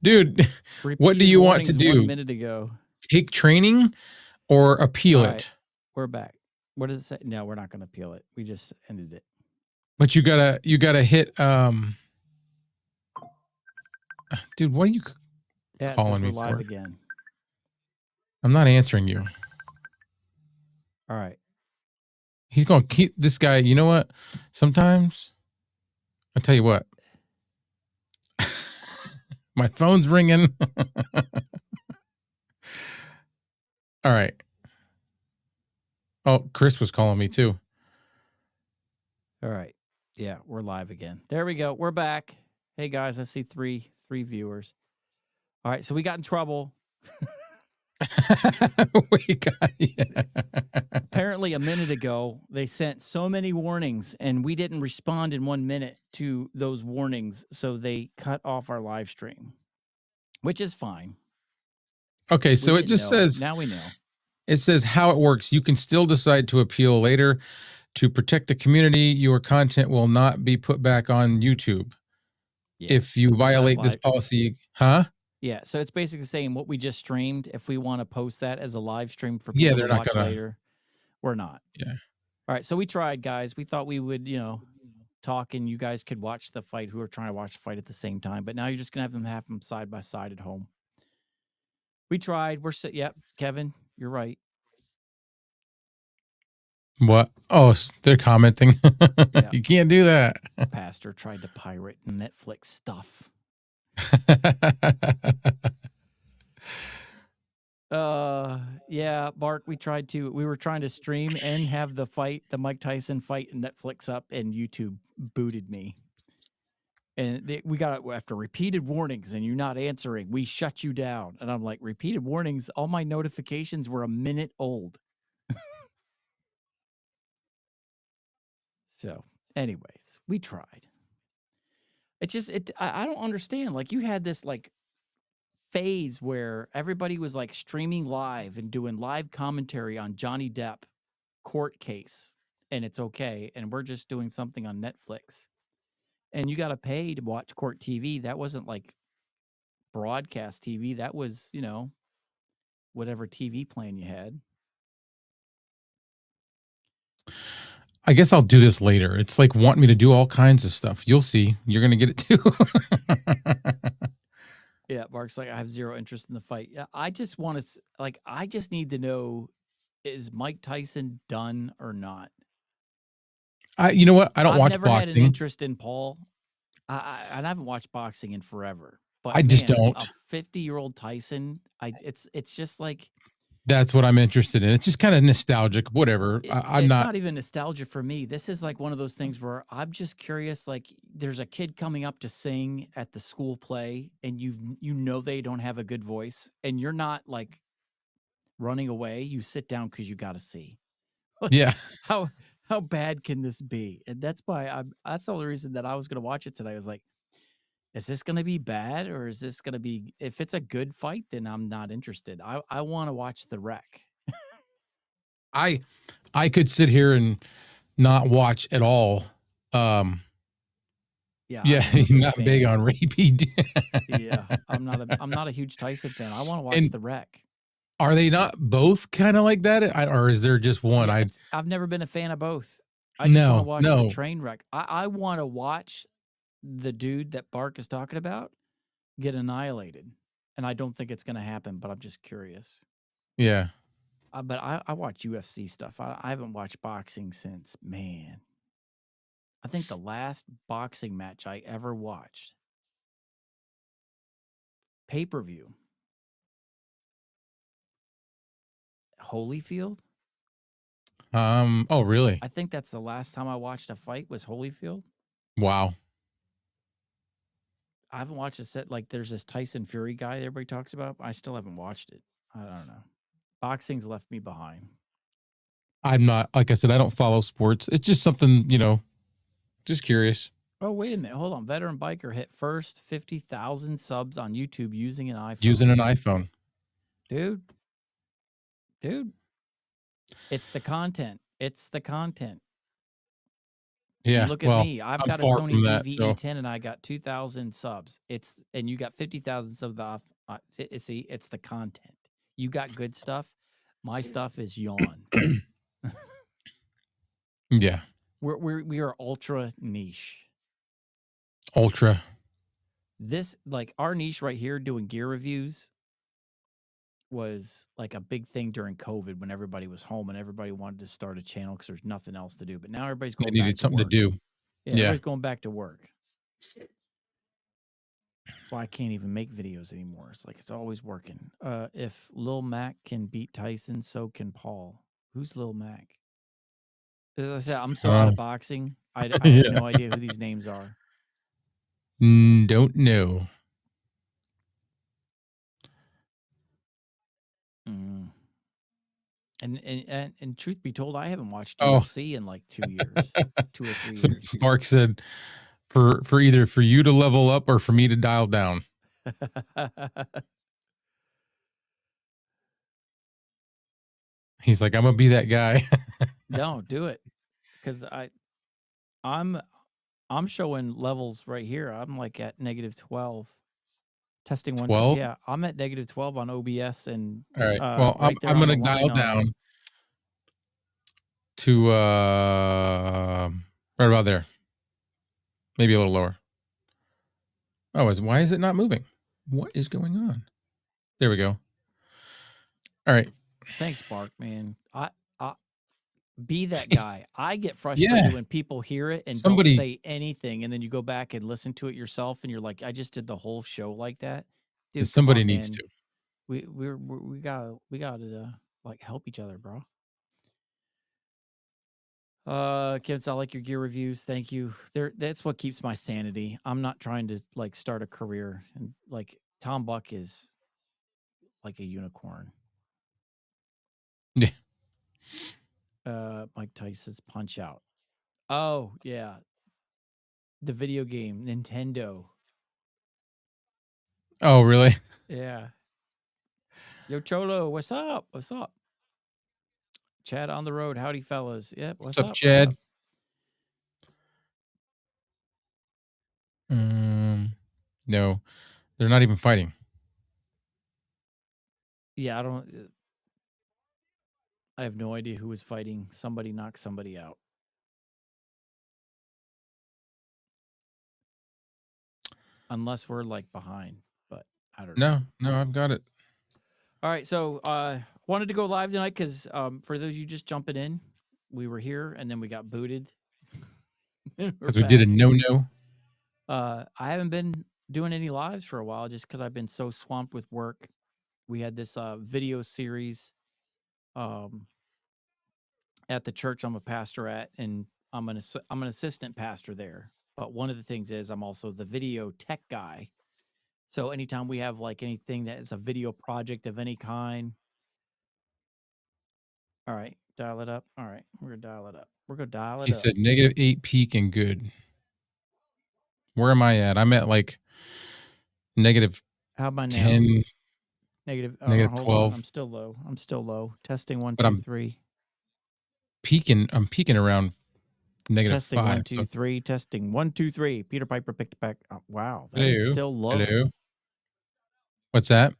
Dude, what do Repeated you want to warnings 1 do? minute ago. Take training or appeal All it? right, we're back. What does it say? No, we're not going to appeal it. We just ended it. But you gotta hit dude, what are you Yeah, it calling says we're me live for? again. I'm not answering you. All right. He's gonna keep this guy. You know what? Sometimes I'll tell you what. My phone's ringing. All right. Oh, Chris was calling me too. All right. Yeah, we're live again. There we go. We're back. Hey guys, I see three viewers. All right, so we got in trouble. Apparently, a minute ago, they sent so many warnings, and we didn't respond in 1 minute to those warnings, so they cut off our live stream, which is fine. Okay, so it just says now we know. It says how it works. You can still decide to appeal later. To protect the community, your content will not be put back on YouTube. Yeah, if you violate this policy, huh? Yeah, so it's basically saying what we just streamed, if we want to post that as a live stream for people to watch later, we're not. Yeah. All right, so we tried, guys. We thought we would, talk and you guys could watch the fight who are trying to watch the fight at the same time, but now you're just going to have them side by side at home. We tried. Yep, Kevin, you're right. What? Oh, they're commenting. Yeah. You can't do that. Pastor tried to pirate Netflix stuff. Yeah, Bark, we were trying to stream and have the Mike Tyson fight and Netflix up, and YouTube booted me. And we got after repeated warnings and you're not answering, we shut you down. And I'm like, repeated warnings, all my notifications were a minute old. So, anyways, we tried. I don't understand. Like, you had this like phase where everybody was like streaming live and doing live commentary on Johnny Depp court case, and it's okay. And we're just doing something on Netflix. And you got to pay to watch court TV. That wasn't like broadcast TV. That was, whatever TV plan you had. I guess I'll do this later. It's like want me to do all kinds of stuff. You'll see. You're going to get it too. Yeah, Mark's like, I have zero interest in the fight. Yeah, I just want to, I just need to know, is Mike Tyson done or not? You know what? I don't watch boxing. I've never had an interest in Paul. I haven't watched boxing in forever. But I just don't. A 50-year-old Tyson, it's just like. That's what I'm interested in. It's just kind of nostalgic, whatever. It's not even nostalgia for me. This is like one of those things where I'm just curious. Like, there's a kid coming up to sing at the school play, and they don't have a good voice, and you're not like running away. You sit down because you got to see. Like, yeah. How bad can this be? And that's why that's the only reason that I was going to watch it today. I was like, is this going to be bad, or is this going to be, if it's a good fight, then I'm not interested. I want to watch the wreck. I could sit here and not watch at all. Yeah, he's not big on repeat. Yeah, I'm not a huge Tyson fan. I want to watch the wreck. Are they not both kind of like that, or is there just one? Yeah, I've never been a fan of both. I just want to watch the train wreck. I want to watch the dude that Bark is talking about get annihilated, and I don't think it's going to happen. But I'm just curious. Yeah. But I watch UFC stuff. I haven't watched boxing since, man. I think the last boxing match I ever watched, pay-per-view, Holyfield. Oh, really? I think that's the last time I watched a fight was Holyfield. Wow. I haven't watched a set. Like, there's this Tyson Fury guy everybody talks about. I still haven't watched it. I don't know. Boxing's left me behind. I'm not, like I said, I don't follow sports. It's just something, just curious. Oh, wait a minute. Hold on. Veteran Biker hit first 50,000 subs on YouTube using an iPhone. Using an iPhone. Dude. It's the content. Yeah. look at Well, me. I've I'm got a far Sony from that. So ZV-E10 and I got 2,000 subs. And you got 50,000 subs off. See, it's the content. You got good stuff. My stuff is yawn. yeah, We are ultra niche. ultra. This, like, our niche right here doing gear reviews was like a big thing during COVID when everybody was home and everybody wanted to start a channel because there's nothing else to do. But now everybody's They going back needed to something to work. do. Yeah, Yeah. everybody's going back to work. That's why I can't even make videos anymore. It's like it's always working. If Lil Mac can beat Tyson, so can Paul. Who's Lil Mac? As I said, I'm so out of boxing. I have Yeah. no idea who these names are. Don't know. And truth be told, I haven't watched Oh. UFC in like 2 years, 2 or 3 So years. Mark said, for either for you to level up or for me to dial down. He's like, I'm gonna be that guy. No, do it, because I'm showing levels right here. I'm like at -12. Testing 1, 2. 12. Yeah, I'm at -12 on OBS and All right. Well, right there I'm on gonna the dial line on. down to right about there. Maybe a little lower. Oh, why is it not moving? What is going on? There we go. All right. Thanks, Bark, man. I be that guy. I get frustrated when people hear it and don't say anything, and then you go back and listen to it yourself, and you're like, "I just did the whole show like that." Dude, somebody come on, needs man. to. We gotta like help each other, bro. Kids, I like your gear reviews. Thank you. That's what keeps my sanity. I'm not trying to like start a career, and like Tom Buck is like a unicorn. Yeah. Mike Tyson's Punch Out. Oh, yeah. The video game, Nintendo. Oh, really? Yeah. Yo, Cholo, what's up? What's up? Chad on the road. Howdy, fellas. Yep. What's up, Chad? What's up? No, they're not even fighting. Yeah, I have no idea who was fighting. Somebody knocked somebody out. Unless we're like behind, but I don't know. No, I've got it. All right, so wanted to go live tonight because for those of you just jumping in, we were here and then we got booted. Because we did a no. I haven't been doing any lives for a while just because I've been so swamped with work. We had this video series at the church I'm a pastor at, and I'm an assistant pastor there. But one of the things is I'm also the video tech guy. So anytime we have like anything that is a video project of any kind. All right, dial it up. All right, we're gonna dial it up. He said -8 peak and good. Where am I at? I'm at like negative. How about 10. now? Negative. Negative hold 12. on. I'm still low. Testing 1, 2, 3. I'm peaking around -5. Testing 1, 2, 3. Testing 1, 2, 3. Peter Piper picked back. Oh, wow, that is still low. Hello. What's that?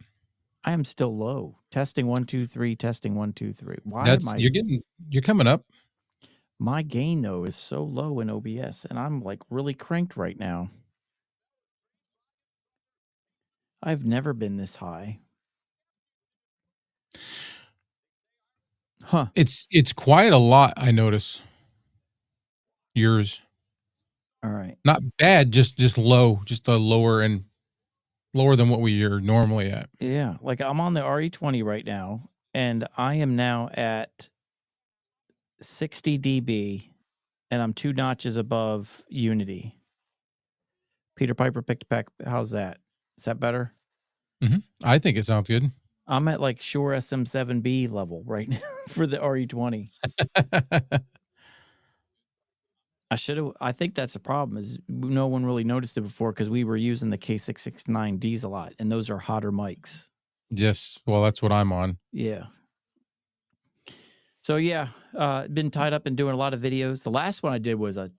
I am still low. Testing 1, 2, 3. Testing 1, 2, 3. Why am I? You're coming up. My gain though is so low in OBS, and I'm like really cranked right now. I've never been this high. Huh. It's quite a lot, I notice. Yours. All right. Not bad, just low, just a lower than what we are normally at. Yeah, like I'm on the RE20 right now, and I am now at 60 dB, and I'm 2 notches above Unity. Peter Piper picked back. How's that? Is that better? I think it sounds good. I'm at like Shure SM7B level right now for the RE20. I think that's the problem is no one really noticed it before because we were using the K669Ds a lot, and those are hotter mics. Yes. Well, that's what I'm on. Yeah. So yeah, been tied up and doing a lot of videos. The last one I did was a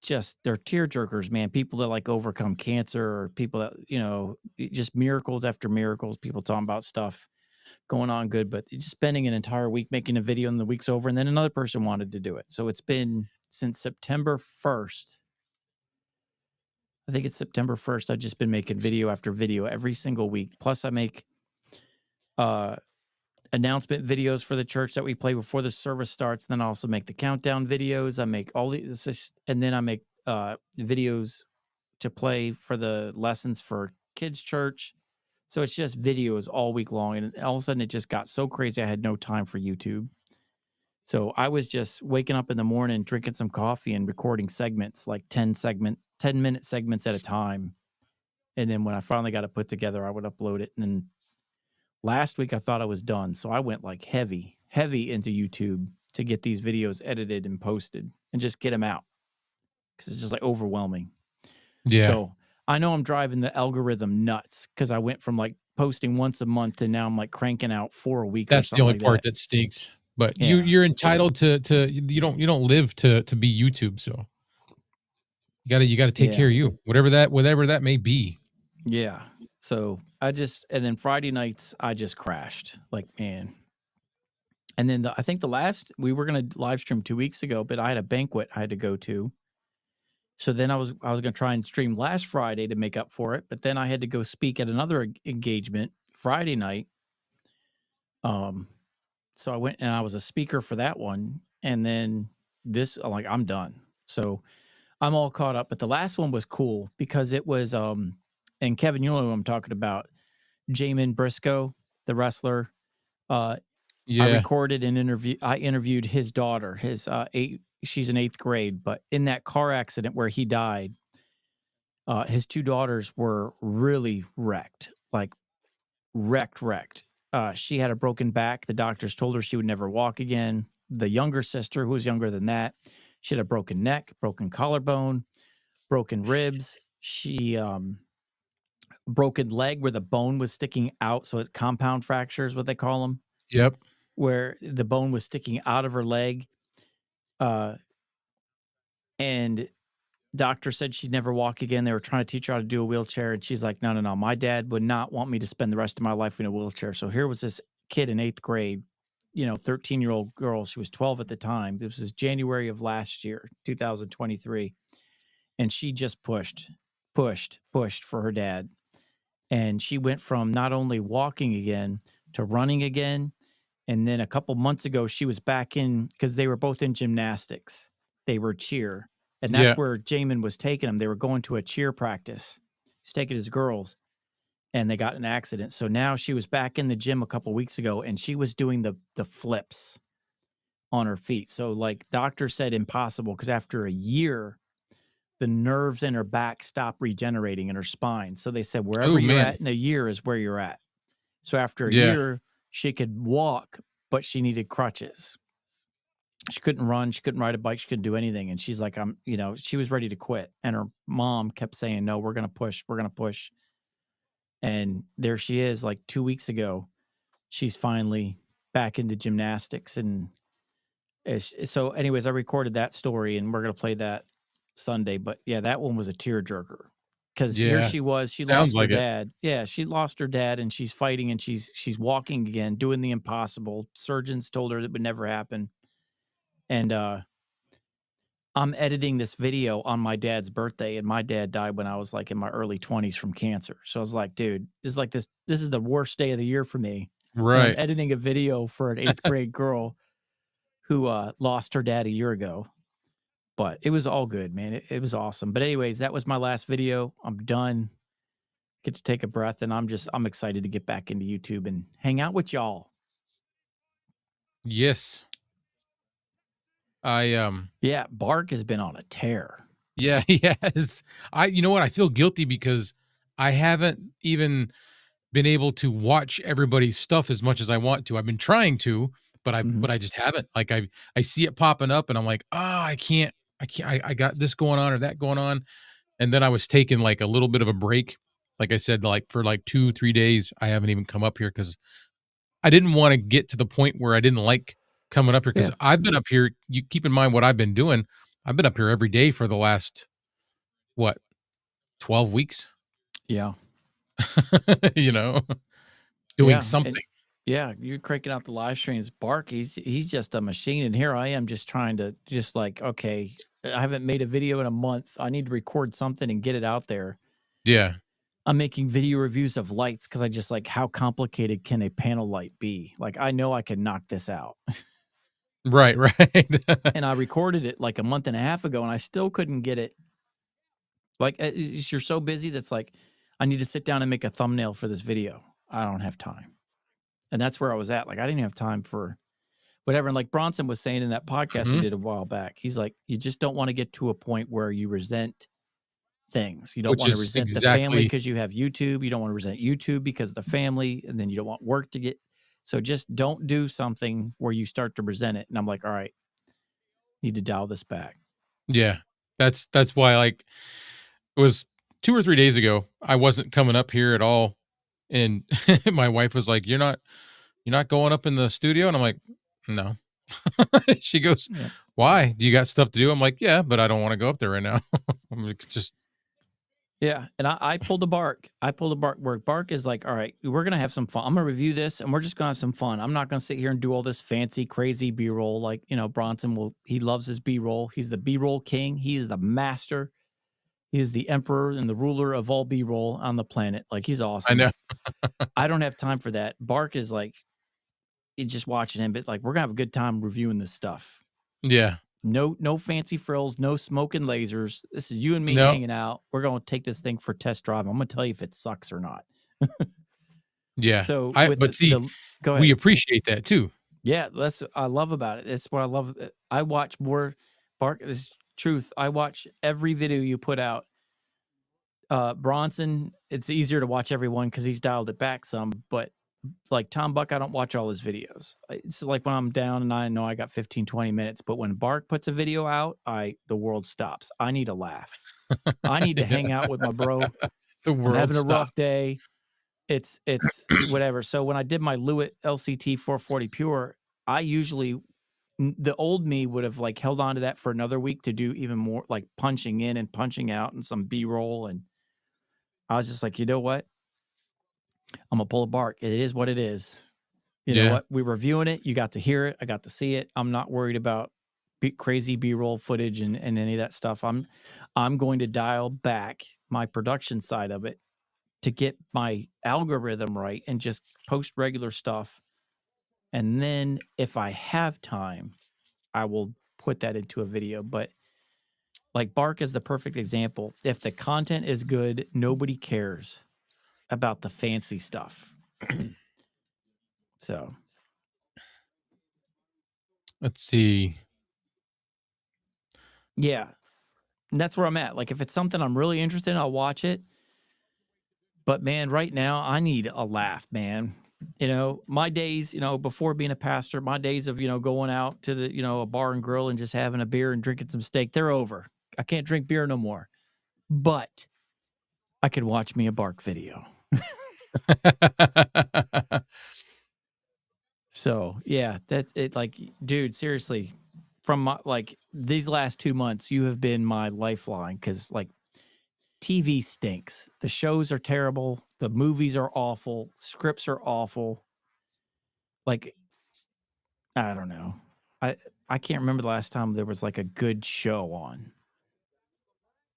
just they're tear jerkers, man. People that like overcome cancer, or people that, just miracles after miracles, people talking about stuff going on good, but just spending an entire week making a video and the week's over, and then another person wanted to do it. So it's been since September 1st. I think it's September 1st. I've just been making video after video every single week. Plus I make announcement videos for the church that we play before the service starts. Then I also make the countdown videos. I make all these, and then I make videos to play for the lessons for kids' church. So it's just videos all week long. And all of a sudden it just got so crazy I had no time for YouTube. So I was just waking up in the morning, drinking some coffee and recording segments, like 10-minute segments at a time. And then when I finally got it put together, I would upload it. And then last week I thought I was done. So I went like heavy into YouTube to get these videos edited and posted and just get them out, because it's just like overwhelming. Yeah. So I know I'm driving the algorithm nuts, because I went from like posting once a month and now I'm like cranking out 4 a week. That's the only part that stinks. But you're entitled to you don't live to be YouTube, so you gotta take care of you, whatever that may be. Yeah. So and then Friday nights I just crashed, like, man. And then I think we were gonna live stream 2 weeks ago, but I had a banquet I had to go to. So then I was gonna try and stream last Friday to make up for it, but then I had to go speak at another engagement Friday night. So I went and I was a speaker for that one, and then I'm done. So I'm all caught up. But the last one was cool because it was and Kevin, you know who I'm talking about, Jamin Briscoe, the wrestler. I recorded an interview. I interviewed his daughter. She's in 8th grade, but in that car accident where he died, his 2 daughters were really wrecked, like wrecked. She had a broken back. The doctors told her she would never walk again. The younger sister, who was younger than that, she had a broken neck, broken collarbone, broken ribs. She broken leg where the bone was sticking out. So it's compound fractures, what they call them. Yep. Where the bone was sticking out of her leg. And doctor said she'd never walk again. They were trying to teach her how to do a wheelchair. And she's like, no. My dad would not want me to spend the rest of my life in a wheelchair. So here was this kid in 8th grade, 13-year-old girl. She was 12 at the time. This was January of last year, 2023. And she just pushed for her dad. And she went from not only walking again to running again. And then a couple months ago, she was back in, because they were both in gymnastics. They were cheer. And that's where Jamin was taking them. They were going to a cheer practice. He's taking his girls, and they got in an accident. So now she was back in the gym a couple weeks ago, and she was doing the flips on her feet. So like doctor said, impossible, because after a year, the nerves in her back stop regenerating in her spine. So they said wherever you're at in a year is where you're at. So after a year, she could walk, but she needed crutches. She couldn't run. She couldn't ride a bike. She couldn't do anything. And she's like, she was ready to quit. And her mom kept saying, no, we're going to push. We're going to push. And there she is, like 2 weeks ago. She's finally back into gymnastics. And so anyways, I recorded that story, and we're going to play that Sunday. But yeah, that one was a tearjerker. Because here she was. She lost her dad. Yeah, she lost her dad, and she's fighting, and she's walking again, doing the impossible. Surgeons told her that would never happen. And I'm editing this video on my dad's birthday, and my dad died when I was like in my early 20s from cancer. So I was like, dude, this is the worst day of the year for me. Right. I'm editing a video for an 8th grade girl who lost her dad a year ago. But it was all good, man. It was awesome. But anyways, that was my last video. I'm done. Get to take a breath, and I'm excited to get back into YouTube and hang out with y'all. Yes. Bark has been on a tear. Yeah, he has. You know what? I feel guilty because I haven't even been able to watch everybody's stuff as much as I want to. I've been trying to, but I just haven't. Like I see it popping up, and I'm like, I can't. I got this going on or that going on. And then I was taking like a little bit of a break. Like I said, like for like 2-3 days, I haven't even come up here because I didn't want to get to the point where I didn't like coming up here, because I've been up here. You keep in mind what I've been doing. I've been up here every day for the last, what, 12 weeks, Yeah. you know, doing Yeah. And something. yeah, you're cranking out the live streams. Bark, he's just a machine. And here I am just trying to just like, okay, I haven't made a video in a month. I need to record something and get it out there. Yeah. I'm making video reviews of lights because I just like, how complicated can a panel light be? Like, I know I can knock this out. Right, right. And I recorded it like a month and a half ago and I still couldn't get it. Like, you're so busy that's like, I need to sit down and make a thumbnail for this video. I don't have time. And that's where I was at. Like, I didn't have time for whatever. And like Bronson was saying in that podcast we Mhm. did a while back, he's like, you just don't want to get to a point where you resent things. You don't Which want to is resent the family exactly because you have YouTube. You don't want to resent YouTube because of the family. And then you don't want work to get. So just don't do something where you start to resent it. And I'm like, all right, need to dial this back. yeah. That's why, like, it was 2 or 3 days ago, I wasn't coming up here at all, and my wife was like, "You're not going up in the studio?" And I'm like, "No." She goes, Yeah. "Why? Do you got stuff to do?" I'm like, "Yeah, but I don't wanna go up there right now." I'm like, just Yeah. And I pulled a bark. I pulled a bark where bark is like, all right, we're going to have some fun. I'm going to review this and we're just going to have some fun. I'm not going to sit here and do all this fancy, crazy B roll. Like, Bronson he loves his B roll. He's the B roll king. He is the master. He is the emperor and the ruler of all B roll on the planet. Like, he's I know. awesome. I don't have time for that. Bark is like, you just watching him, but like, we're going to have a good time reviewing this stuff. Yeah. No fancy frills, no smoking lasers. This is you and me No. hanging out. We're going to take this thing for test drive. I'm going to tell you if it sucks or not. Yeah. So I with but see, go we ahead. appreciate that too. Yeah, that's what I love about it. That's what I love. I watch more Bark. This is truth. I watch every video you put out. Bronson, it's easier to watch everyone because he's dialed it back some. But like Tom Buck, I don't watch all his videos. It's like when I'm down and I know I got 15, 20 minutes. But when Bark puts a video out, the world stops. I need a laugh. I need to hang Yeah. out with my bro. The I'm world having a rough stops. day. It's whatever. So when I did my Lewitt LCT 440 Pure, I usually the old me would have like held on to that for another week to do even more like punching in and punching out and some B-roll. And I was just like, you know what? I'm gonna pull a bark. It is what it is. You know Yeah. what? We're reviewing it. You got to hear it. I got to see it. I'm not worried about crazy B-roll footage and any of that stuff. I'm going to dial back my production side of it to get my algorithm right and just post regular stuff. And then if I have time, I will put that into a video. But like Bark is the perfect example. If the content is good, nobody cares about the fancy stuff. So Let's see. yeah. And that's where I'm at. Like if it's something I'm really interested in, I'll watch it. But man, right now I need a laugh, man. My days, before being a pastor, my days of, going out to the, a bar and grill and just having a beer and drinking some steak, they're over. I can't drink beer no more. But I could watch me a Bark video. So yeah, that's it. Like, dude, seriously, from these last 2 months, you have been my lifeline because like TV stinks. The shows are terrible. The movies are awful. Scripts are awful. Like, I don't know. I can't remember the last time there was like a good show on.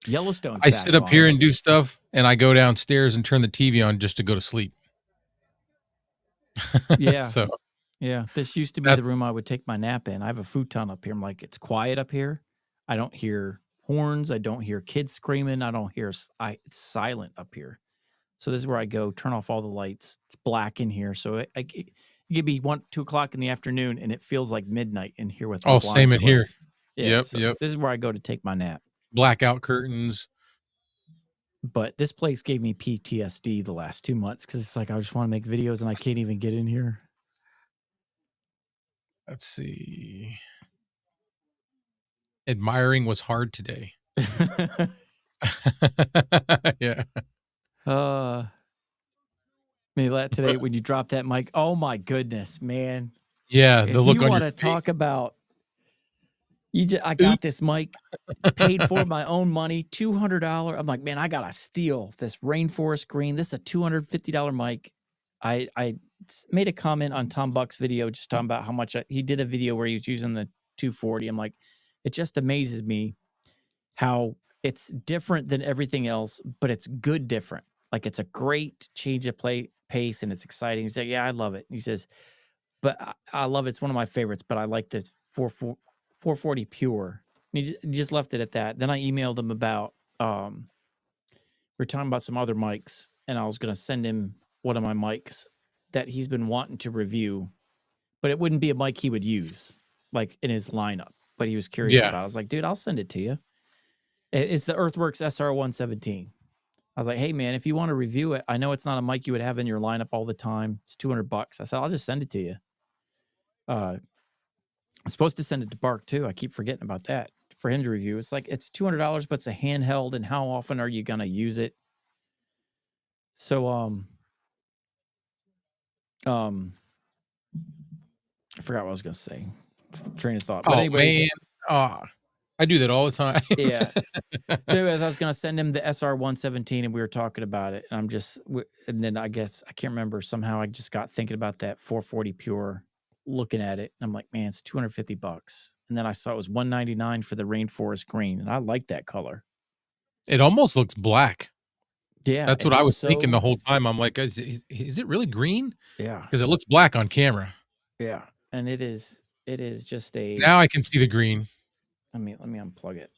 Yellowstone's I back sit up on, here but and do stuff, and I go downstairs and turn the TV on just to go to sleep. yeah, So yeah. This used to be the that's room I would take my nap in. I have a futon up here. I'm like, it's quiet up here. I don't hear horns. I don't hear kids screaming. I don't hear. It's silent up here. So this is where I go. Turn off all the lights. It's black in here. So it could be 1, 2 o'clock in the afternoon, and it feels like midnight in here with my same blinds in here. closed. Yeah. Yep, So yep. this is where I go to take my nap. Blackout curtains. But this place gave me PTSD the last 2 months because it's like I just want to make videos and I can't even get in here. Let's see. Admiring was hard today. Yeah. Maybe that today when you drop that mic. Oh my goodness, man. Yeah, the If you look on want your to talk face. about I got Oops. this mic, paid for my own money, $200. I'm like, man, I gotta steal this rainforest green. This is a $250 mic. I made a comment on Tom Buck's video just talking about how much he did a video where he was using the 240. I'm like, it just amazes me how it's different than everything else, but it's good different. Like it's a great change of pace and it's exciting. He's like, yeah, I love it. He says, but I love it. It's one of my favorites, but I like the 440 pure. And he just left it at that. Then I emailed him about, we're talking about some other mics, and I was going to send him one of my mics that he's been wanting to review, but it wouldn't be a mic he would use like in his lineup, but he was curious Yeah. about it. I was like, dude, I'll send it to you. It's the Earthworks SR117. I was like, hey man, if you want to review it, I know it's not a mic you would have in your lineup all the time. It's $200. I said, I'll just send it to you. I'm supposed to send it to Bark too. I keep forgetting about that for him to review. It's like, it's $200, but it's a handheld. And how often are you going to use it? So, I forgot what I was going to say. Train of thought. But Oh anyways, man. Oh, I do that all the time. yeah. So anyways, I was going to send him the SR117 and we were talking about it. And and then I guess, I can't remember. Somehow I just got thinking about that 440 pure, looking at it. And I'm like, man, it's $250. And then I saw it was $199 for the rainforest green. And I like that color. It almost looks black. Yeah. That's what It's I was thinking the so, whole time. I'm like, is it really green? yeah. Because it looks black on camera. Yeah. And it is just a, Now I can see the green. let me unplug it.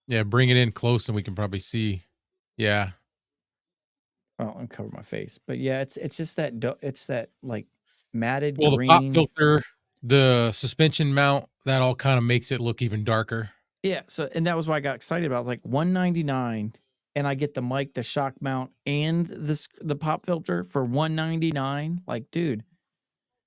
Yeah, bring it in close and we can probably see. Yeah. Well, I'll cover my face. But yeah, it's just that, it's that like matted Well, the pop green. filter, the suspension mount, that all kind of makes it look even darker. Yeah, so and that was why I got excited about it. Like $199 and I get the mic, the shock mount, and the pop filter for $199. Like, dude,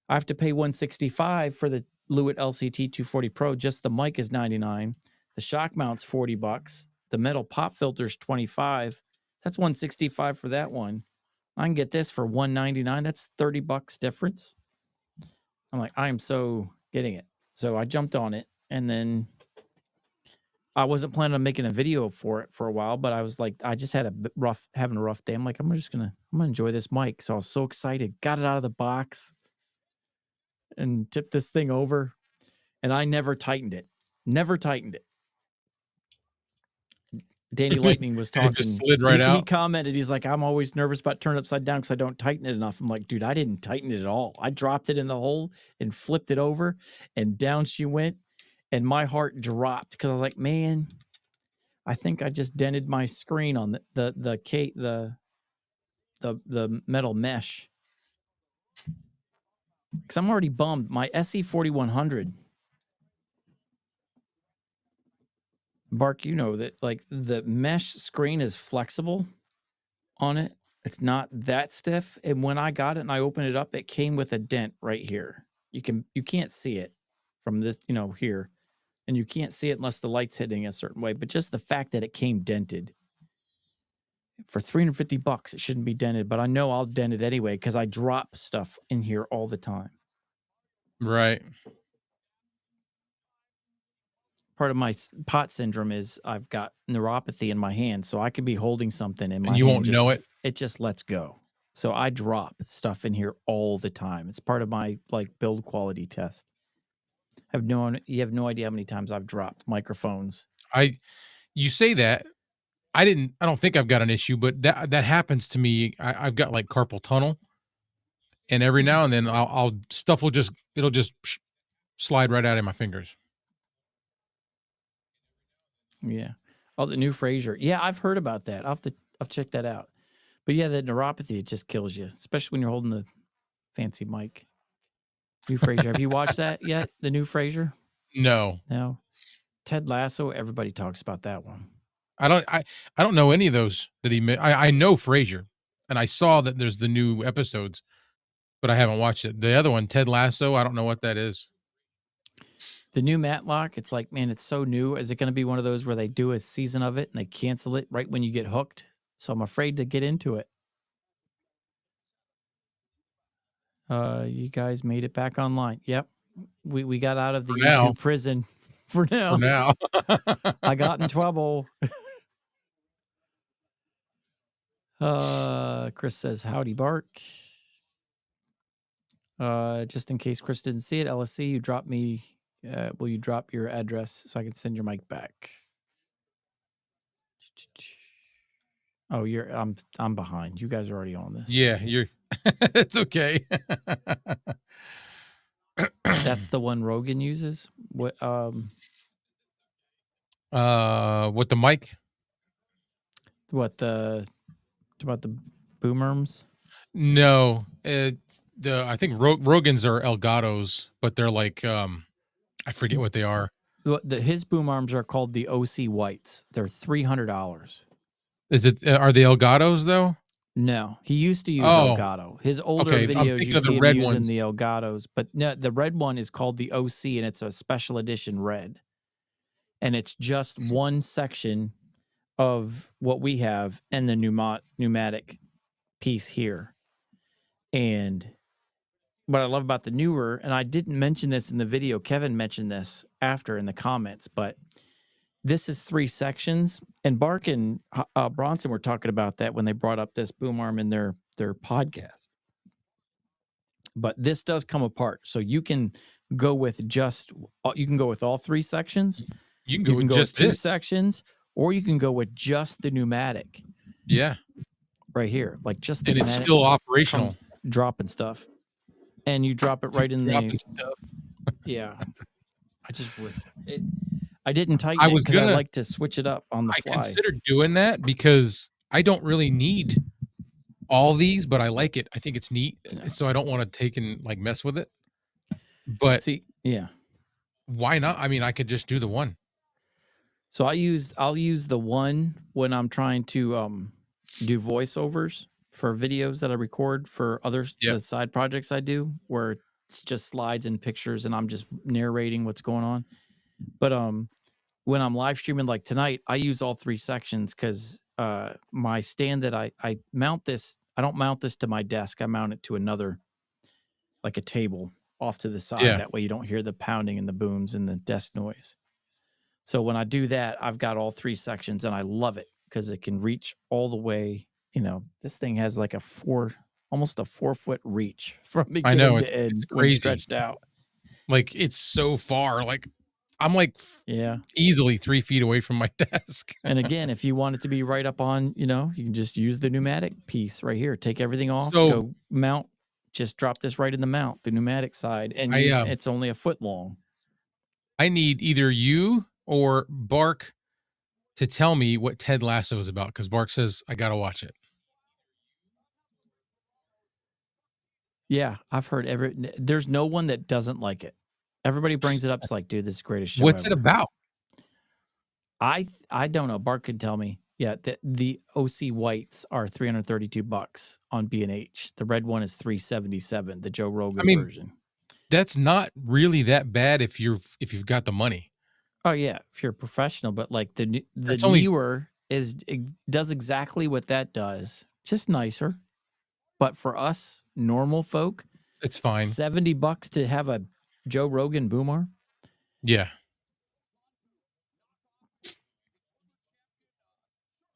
I have to pay $165 for the Lewitt LCT 240 Pro. Just the mic is $99. The shock mount's $40. The metal pop filter's $25. That's $165 for that one. I can get this for $199. That's $30 difference. I'm like, I am so getting it. So I jumped on it, and then I wasn't planning on making a video for it for a while, but I was like, I just had having a rough day. I'm like, I'm gonna enjoy this mic. So I was so excited, got it out of the box and tipped this thing over, and I never tightened it. Never tightened it. Danny Lightning was And it just talking. slid right He out. commented, he's like, I'm always nervous about turning upside down because I don't tighten it enough. I'm like, dude, I didn't tighten it at all. I dropped it in the hole and flipped it over, and down she went. And my heart dropped because I was like, man, I think I just dented my screen on the metal mesh. Because I'm already bummed. My SE4100. Bark, you know that like the mesh screen is flexible on it. It's not that stiff. And when I got it and I opened it up, it came with a dent right here. You can't see it from this, here. And you can't see it unless the light's hitting a certain way. But just the fact that it came dented for $350, it shouldn't be dented. But I know I'll dent it anyway because I drop stuff in here all the time. Right. Part of my pot syndrome is I've got neuropathy in my hand, so I could be holding something in my And you hand, won't know it. it just lets go. So I drop stuff in here all the time. It's part of my like build quality test. You have no idea how many times I've dropped microphones. You say that. I don't think I've got an issue, but that happens to me. I've got like carpal tunnel, and every now and then it'll just slide right out of my fingers. Yeah. Oh, the new Fraser. Yeah, I've heard about that. I'll check that out. But yeah, the neuropathy, it just kills you, especially when you're holding the fancy mic. New Fraser. Have you watched that yet? The new Fraser? No. No. Ted Lasso, everybody talks about that one. I don't know any of those that he made. I know Frasier, and I saw that there's the new episodes, but I haven't watched it. The other one, Ted Lasso, I don't know what that is. The new Matlock, it's like, man, it's so new. Is it going to be one of those where they do a season of it and they cancel it right when you get hooked? So I'm afraid to get into it. You guys made it back online. Yep. We got out of the For now. YouTube prison for For now. now. I got in trouble. Chris says, howdy, Bark. Just in case Chris didn't see it, LSC, you drop me. Will you drop your address so I can send your mic back? Oh, I'm behind. You guys are already on this. Yeah, you're it's okay. That's the one Rogan uses. What with the mic? What about the boomerms? No. I think Rogan's are Elgatos, but they're like I forget what they are. His boom arms are called the OC Whites. They're $300. Is it are they Elgatos though? No, he used to use Oh, Elgato. His older okay, I'm videos, thinking you of the see him red using ones. the Elgatos, but no, the red one is called the OC, and it's a special edition red. And it's just one section of what we have and the pneumatic piece here. And what I love about the newer, and I didn't mention this in the video, Kevin mentioned this after in the comments, but this is 3 sections, and Bark and Bronson were talking about that when they brought up this boom arm in their podcast. But this does come apart, so you can go with all 3 sections. You can go with just 2 this. sections, or you can go with just the pneumatic. Yeah, right here, like just the and it's pneumatic still operational. dropping stuff, and you drop it right in Dropping the stuff. yeah. I didn't tighten it because I like to switch it up on the fly. I considered doing that because I don't really need all these, but I like it. I think it's neat, so I don't want to take and like mess with it. But see, yeah, why not? I mean, I could just do the one. So I'll use the one when I'm trying to do voiceovers for videos that I record for other the side projects I do, where it's just slides and pictures, and I'm just narrating what's going on. But when I'm live streaming like tonight, I use all 3 sections because my stand that I mount this, I don't mount this to my desk. I mount it to another, like a table off to the side. Yeah. That way you don't hear the pounding and the booms and the desk noise. So when I do that, I've got all 3 sections, and I love it because it can reach all the way. You know, this thing has like almost a 4-foot reach from beginning to end. It's when crazy. Stretched out. Like it's so far. Like I'm like easily 3 feet away from my desk. And again, if you want it to be right up on, you can just use the pneumatic piece right here. Take everything off, go mount, just drop this right in the mount, the pneumatic side, and it's only a foot long. I need either you or Bark to tell me what Ted Lasso is about, because Bark says I gotta watch it. Yeah, I've heard there's no one that doesn't like it. Everybody brings it up. It's like, dude, this is the greatest show What's ever. it about? I don't know. Bark can tell me. Yeah, the OC Whites are $332 on B&H. The red one is $377. The Joe Rogan version. That's not really that bad if you've got the money. Oh yeah, if you're a professional, but like the newer does exactly what that does, just nicer. But for us normal folk, it's fine. $70 to have a Joe Rogan boom arm. Yeah.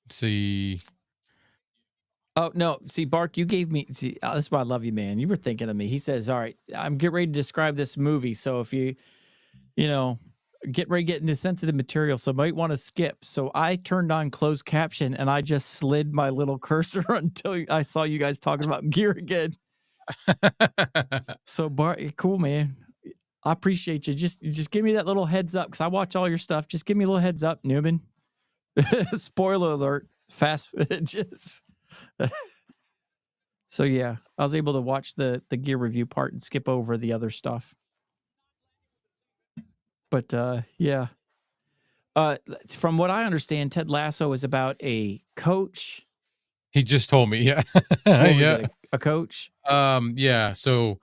Let's see. Oh no! See, Bark, you gave me. See, that's why I love you, man. You were thinking of me. He says, "All right, I'm getting ready to describe this movie. So if you get ready to get into sensitive material, so might want to skip." So I turned on closed caption and I just slid my little cursor until I saw you guys talking about gear again. So Bark, cool, man. I appreciate you. Just give me that little heads up because I watch all your stuff. Just give me a little heads up, Newman. Spoiler alert. Fast just. So yeah, I was able to watch the gear review part and skip over the other stuff. But yeah. From what I understand, Ted Lasso is about a coach. He just told me, yeah. A coach? Yeah. So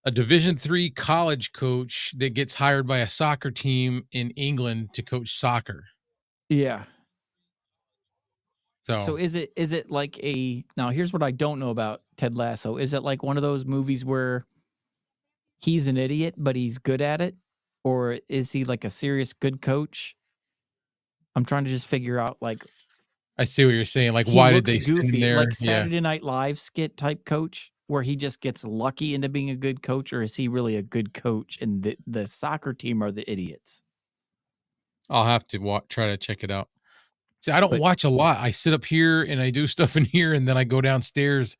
a Division III college coach that gets hired by a soccer team in England to coach soccer. Yeah. So is it like now here's what I don't know about Ted Lasso. Is it like one of those movies where he's an idiot, but he's good at it? Or is he like a serious good coach? I'm trying to just figure out like I see what you're saying. Like, he why did looks they send him goofy, there? like Yeah. Saturday Night Live skit type coach, where he just gets lucky into being a good coach, or is he really a good coach and the soccer team are the idiots? I'll have to try to check it out. See, I don't But watch a lot. I sit up here and I do stuff in here, and then I go downstairs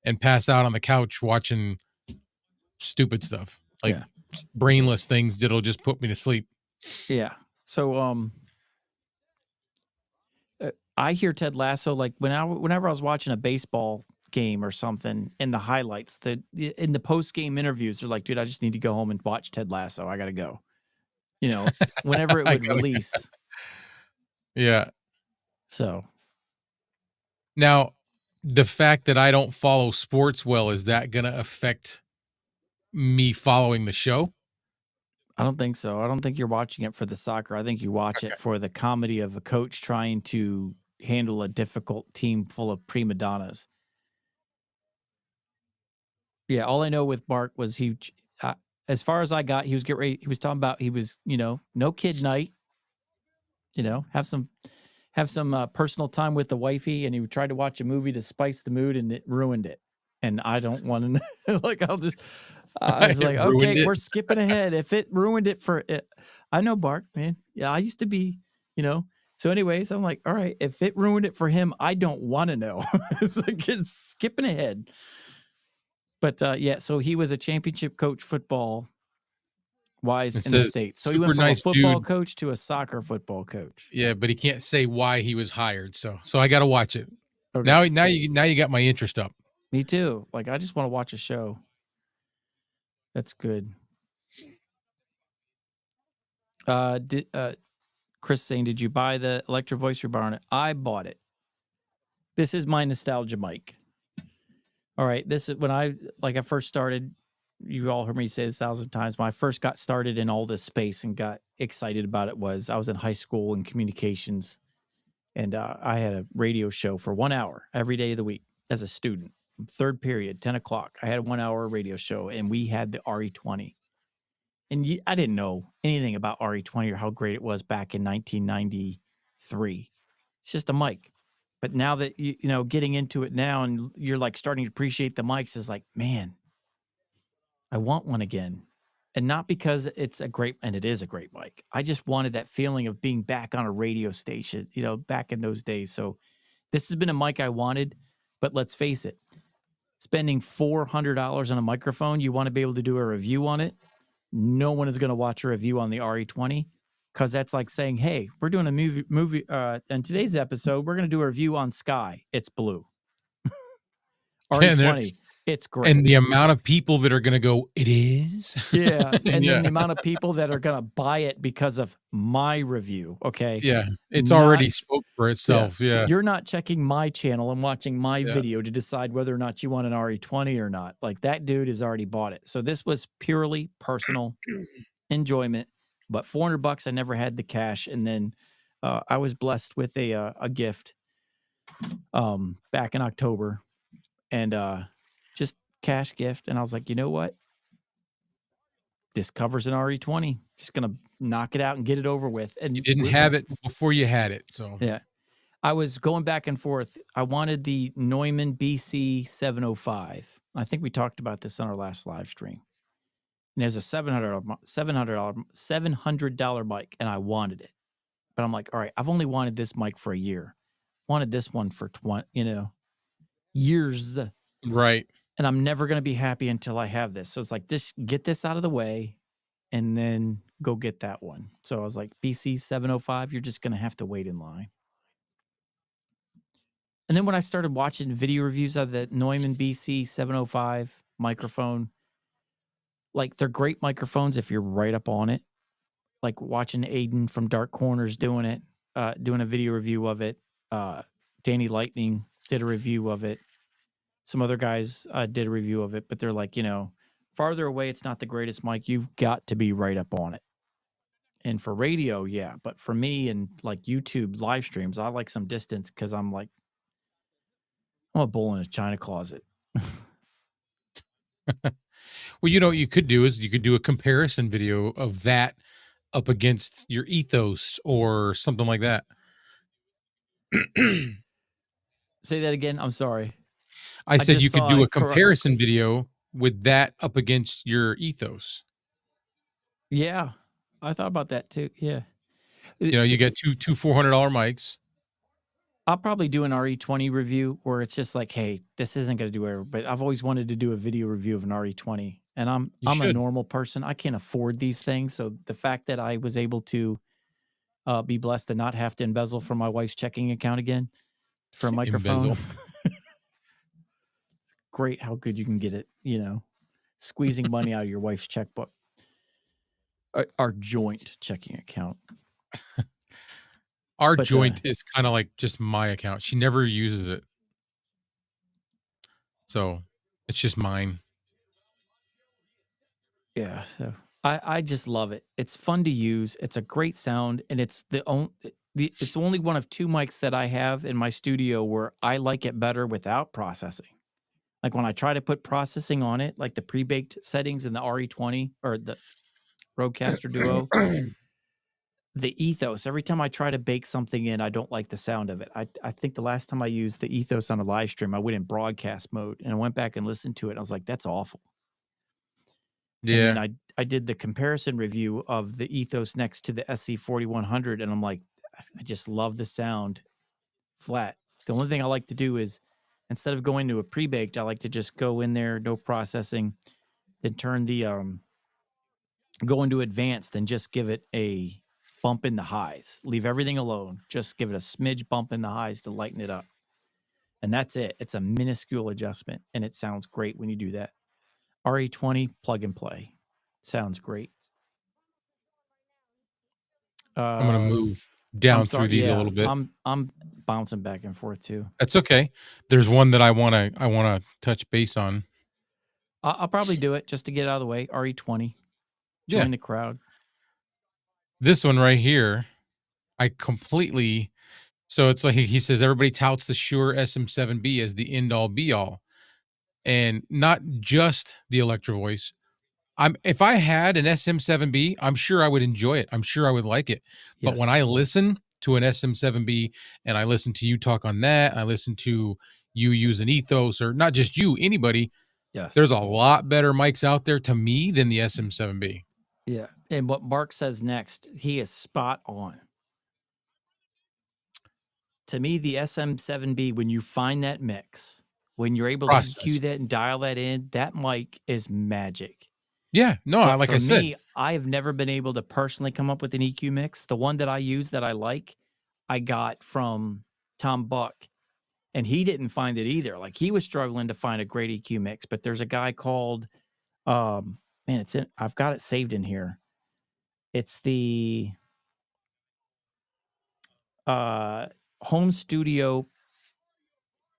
and pass out on the couch watching stupid stuff, like yeah. brainless things that'll just put me to sleep. Yeah. So I hear Ted Lasso like whenever I was watching a baseball game or something in the highlights, in the post game interviews, they're like, "Dude, I just need to go home and watch Ted Lasso. I gotta go." You know, whenever it I would gotta release. Yeah. So Now, the fact that I don't follow sports well, is that gonna affect me following the show? I don't think so. I don't think you're watching it for the soccer. I think you watch Okay. it for the comedy of a coach trying to handle a difficult team full of prima donnas. Yeah, all I know with Mark was as far as I got, he was getting ready. He was talking about he was, no kid night. Have some personal time with the wifey, and he tried to watch a movie to spice the mood, and it ruined it. And I don't want to know. Like I was It like, ruined okay, it. we're skipping ahead. If it ruined it for it, I know Bart, man. Yeah, I used to be, you know. So, anyways, I'm like, all right, if it ruined it for him, I don't want to know. It's like it's skipping ahead. But yeah, so he was a championship coach football wise It in the says, States. So he "Super went from a nice football dude." coach to a soccer football coach. Yeah, but he can't say why he was hired, so I gotta watch it. Okay. Now you got my interest up. Me too. Like I just want to watch a show. That's good. Chris saying, did you buy the Electro Voice Rebar? I bought it. This is my nostalgia mic. All right. This is when I first started. You all heard me say this 1,000 times. When I first got started in all this space and got excited about it, was I was in high school in communications, and I had a radio show for 1 hour every day of the week as a student. Third period, 10 o'clock. I had a 1 hour radio show, and we had the RE20. And I didn't know anything about RE20 or how great it was back in 1993. It's just a mic. But now that getting into it now, and you're like starting to appreciate the mics, is like, man, I want one again. And not because it's and it is a great mic. I just wanted that feeling of being back on a radio station, back in those days. So this has been a mic I wanted, but let's face it, spending $400 on a microphone, you want to be able to do a review on it. No one is going to watch a review on the RE20, because that's like saying, hey, we're doing a movie. In today's episode, we're going to do a review on Sky. It's blue. RE20, it's great. And the amount of people that are gonna go, "It is?" Yeah. And Yeah. then the amount of people that are going to buy it because of my review. Okay. Yeah, it's Not- already spoke for itself, yeah. You're not checking my channel and watching my Yeah. video to decide whether or not you want an RE20 or not. Like that dude has already bought it. So this was purely personal enjoyment, but $400, I never had the cash. And then I was blessed with a gift back in October, and just cash gift. And I was like, you know what? This covers an RE20. Just going to knock it out and get it over with. And You didn't have it before you had it, so. yeah. I was going back and forth. I wanted the Neumann BC 705. I think we talked about this on our last live stream. And there's a $700 mic, and I wanted it. But I'm like, all right, I've only wanted this mic for a year. Wanted this one for 20, years. Right. And I'm never going to be happy until I have this. So it's like, just get this out of the way and then go get that one. So I was like, BC 705, you're just going to have to wait in line. And then when I started watching video reviews of the Neumann BC 705 microphone, like they're great microphones if you're right up on it. Like watching Aiden from Dark Corners doing it, doing a video review of it. Danny Lightning did a review of it. Some other guys did a review of it, but they're like, farther away, it's not the greatest mic. You've got to be right up on it. And for radio, yeah. But for me and like YouTube live streams, I like some distance because I'm like, I'm a bull in a china closet. Well, you know what you could do is you could do a comparison video of that up against your ethos or something like that. Say that again. I'm sorry. I I said just you could saw do a a comparison video with that up against your ethos. Yeah, I thought about that too. Yeah. You know, you get two $400 mics. I'll probably do an RE20 review where it's just like, hey, this isn't going to do it, but I've always wanted to do a video review of an RE20, and I'm You a should. normal person. I can't afford these things, so the fact that I was able to be blessed to not have to embezzle from my wife's checking account again for a microphone, Embezzle. it's great how good you can get it. You know, squeezing money out of your wife's checkbook, our joint checking account. Our But, joint is kind of like just my account. She never uses it. So it's just mine. Yeah, so I just love it. It's fun to use. It's a great sound, and it's it's only one of 2 mics that I have in my studio where I like it better without processing. Like when I try to put processing on it, like the pre-baked settings in the RE20 or the Rodecaster Duo, the ethos, every time I try to bake something in, I don't like the sound of it. I think the last time I used the ethos on a live stream, I went in broadcast mode and I went back and listened to it. And I was like, that's awful. And Yeah. then I did the comparison review of the ethos next to the SC4100, and I'm like, I just love the sound flat. The only thing I like to do is instead of going to a pre-baked, I like to just go in there, no processing, then turn the go into advanced, then just give it a bump in the highs. Leave everything alone. Just give it a smidge bump in the highs to lighten it up. And that's it. It's a minuscule adjustment, and it sounds great when you do that. RE20 plug and play. Sounds great. I'm gonna move I'm down sorry. through these a Yeah, little bit. I'm bouncing back and forth too. That's okay. There's one that I wanna touch base on. I'll probably do it just to get it out of the way. RE20, Yeah. join the crowd. This one right here, I completely so it's like he says everybody touts the Shure SM7B as the end all be all, and not just the Electro Voice. If I had an SM7B, I'm sure I would enjoy it. I'm sure I would like it. But when Yes. I listen to an SM7B and I listen to you talk on that, and I listen to you use an ethos, or not just you, anybody, Yes. there's a lot better mics out there to me than the SM7B. Yeah. And what Mark says next, he is spot on. To me, the SM7B, when you find that mix, when you're able to EQ Processed. that and dial that in, that mic is magic. Yeah, no, But like for I said, me, I have never been able to personally come up with an EQ mix. The one that I use that I like, I got from Tom Buck, and he didn't find it either. Like he was struggling to find a great EQ mix, but there's a guy called man, I've got it saved in here. It's the Home Studio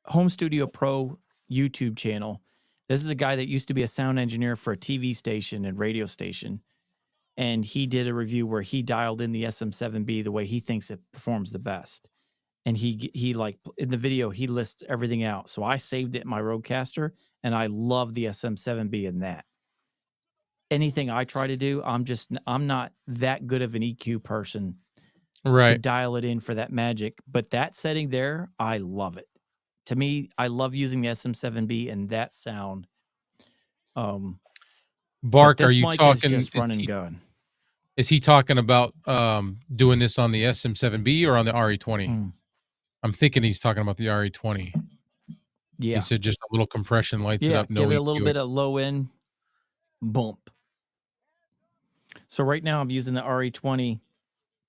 Pro YouTube channel. This is a guy that used to be a sound engineer for a TV station and radio station. And he did a review where he dialed in the SM7B the way he thinks it performs the best. And he like in the video, he lists everything out. So I saved it in my Rodecaster, and I love the SM7B in that. Anything I try to do, I'm not that good of an EQ person to right. dial it in for that magic. But that setting there, I love it. To me, I love using the SM7B and that sound. But Bark, are this you mic is talking? just run and gun. Is he talking about doing this on the SM7B or on the RE20? Mm. I'm thinking he's talking about the RE20. Yeah. He said just a little compression lights it Yeah, up. No give it a little EQ. bit of low end bump. So right now I'm using the RE20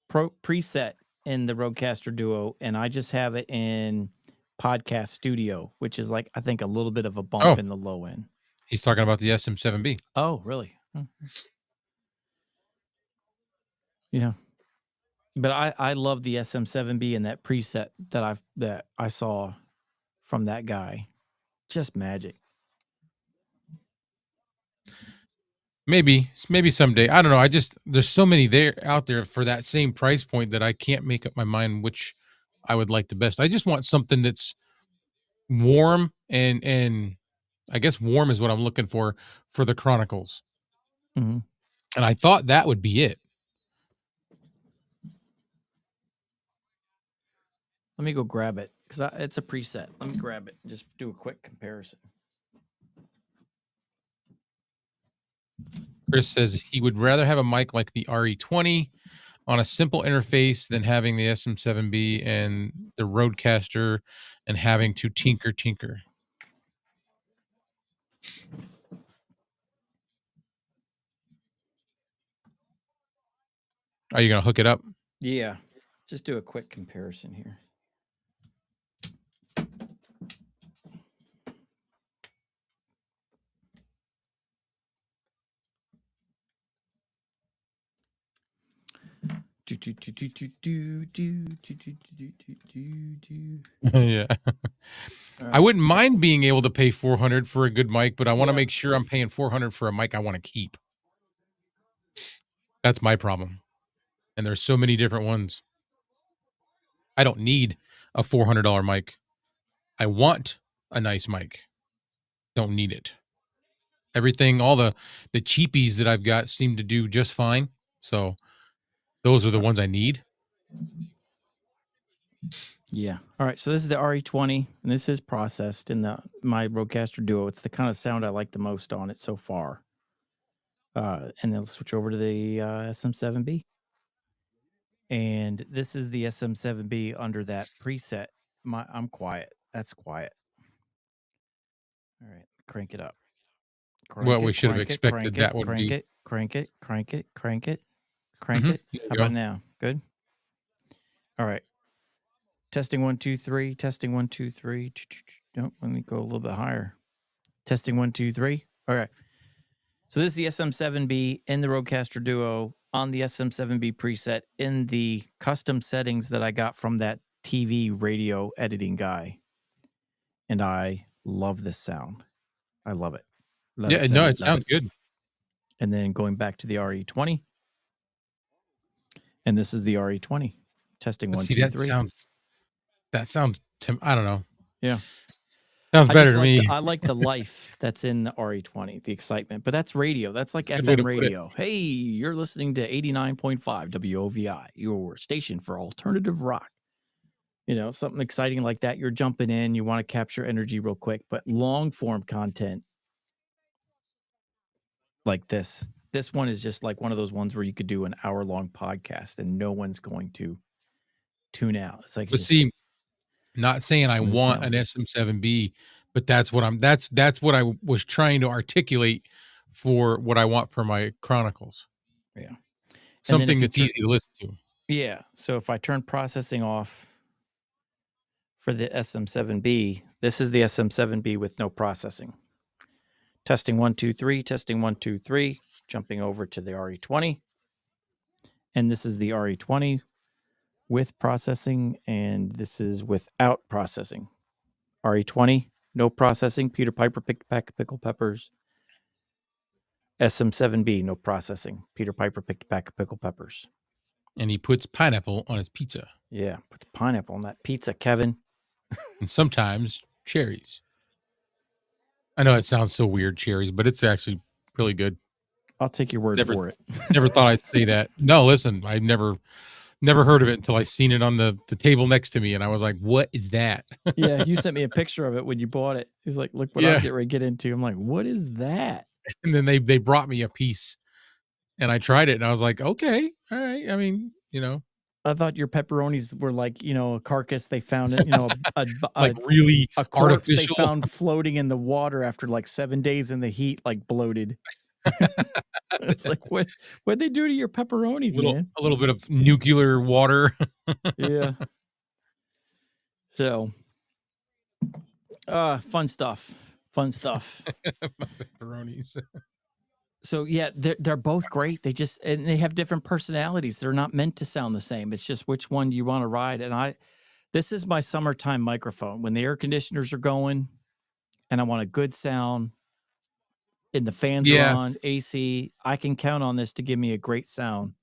Pro preset in the Rodecaster Duo, and I just have it in Podcast Studio, which is like I think a little bit of a bump in the low end. He's talking about the SM7B. Oh, really? Yeah. But I love the SM7B and that preset that I saw from that guy. Just magic. Maybe someday. I don't know. There's so many out there for that same price point that I can't make up my mind which I would like the best. I just want something that's warm and I guess warm is what I'm looking for the Chronicles. Mm-hmm. And I thought that would be it. Let me go grab it because it's a preset. Let me grab it and just do a quick comparison. Chris says he would rather have a mic like the RE20 on a simple interface than having the SM7B and the Rodecaster and having to tinker. Are you going to hook it up? Yeah. Just do a quick comparison here. Yeah. Right. I wouldn't mind being able to pay $400 for a good mic, but I want to make sure I'm paying $400 for a mic I want to keep. That's my problem. And there's so many different ones. I don't need a $400 mic. I want a nice mic. Don't need it. Everything, all the cheapies that I've got seem to do just fine. So those are the ones I need. Yeah. All right. So this is the RE20, and this is processed in my Rodecaster Duo. It's the kind of sound I like the most on it so far. And then let's switch over to the SM7B. And this is the SM7B under that preset. I'm quiet. That's quiet. All right. Crank it up. Well, we should have expected that would be. Crank it. How about now? Good. All right. Testing 1, 2, 3. Testing 1, 2, 3. Nope, let me go a little bit higher. Testing 1, 2, 3. All right. So this is the SM7B in the Rodecaster Duo on the SM7B preset in the custom settings that I got from that TV radio editing guy. And I love this sound. I love it. It sounds good. And then going back to the RE20. And this is the RE20. Testing 1, 2, 3. That sounds, I don't know. Yeah. Sounds better to me. I like the life that's in the RE20, the excitement. But that's radio. That's like FM radio. Hey, you're listening to 89.5 WOVI, your station for alternative rock. You know, something exciting like that. You're jumping in. You want to capture energy real quick. But long form content like this one is just like one of those ones where you could do an hour-long podcast and no one's going to tune out. It's like, but see, not saying I want an SM7B, but that's what I was trying to articulate for what I want for my Chronicles. Yeah. Something that's easy to listen to. Yeah. So if I turn processing off for the SM7B, this is the SM7B with no processing. Testing 1, 2, 3, testing 1, 2, 3, jumping over to the RE20. And this is the RE20 with processing, and this is without processing. RE20, no processing. Peter Piper picked a pack of pickled peppers. SM7B, no processing. Peter Piper picked a pack of pickled peppers. And he puts pineapple on his pizza. Yeah, puts pineapple on that pizza, Kevin. And sometimes cherries. I know it sounds so weird, cherries, but it's actually really good. I'll take your word for it. Never thought I'd say that. No, listen, I never heard of it until I seen it on the table next to me, and I was like, "What is that?" Yeah, you sent me a picture of it when you bought it. He's like, "Look what I'm getting ready to get into." I'm like, "What is that?" And then they brought me a piece, and I tried it, and I was like, "Okay, all right." I mean, you know, I thought your pepperonis were like, you know, a carcass they found it, you know, like really a corpse artificial. they found floating in the water after like 7 days in the heat, like bloated. It's like, what'd they do to your pepperonis, man? A little bit of nuclear water. Yeah. So, fun stuff. My pepperonis. So yeah, they're both great. And they have different personalities. They're not meant to sound the same. It's just which one do you want to ride. And this is my summertime microphone. When the air conditioners are going and I want a good sound and the fans are on, AC, I can count on this to give me a great sound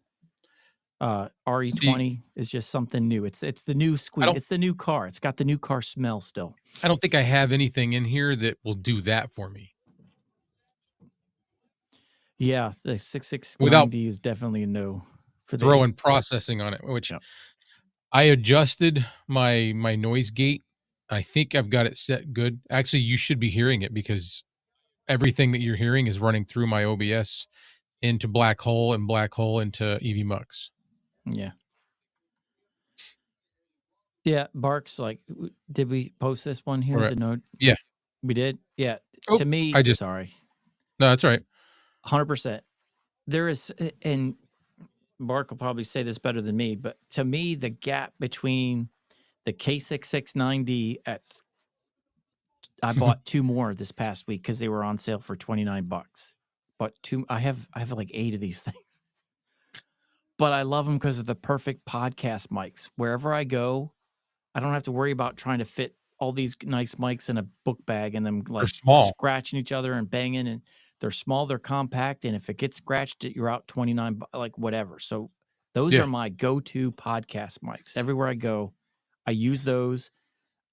See, RE20 is just something new. It's the new I squeak. don't It's the new car. It's got the new car smell still. I don't think I have anything in here that will do that for me Yeah, the without 6690 is definitely a no for the throwing processing on it, which yeah. I adjusted my noise gate. I think I've got it set good. Actually, you should be hearing it because everything that you're hearing is running through my OBS into Black Hole and Black Hole into EV Yeah. Yeah, Barks like did we post this one here? Right. The note Yeah. we did? Yeah. Oh, To me, I just sorry. no, that's all right. 100%. There is and Mark will probably say this better than me, but to me the gap between the K6690 at I bought 2 more this past week because they were on sale for $29. But I have like 8 of these things. But I love them because of the perfect podcast mics. Wherever I go, I don't have to worry about trying to fit all these nice mics in a book bag and them They're like small. scratching each other and banging. And they're small, they're compact, and if it gets scratched, you're out 29, like whatever. So those Yeah. are my go-to podcast mics. Everywhere I go, I use those.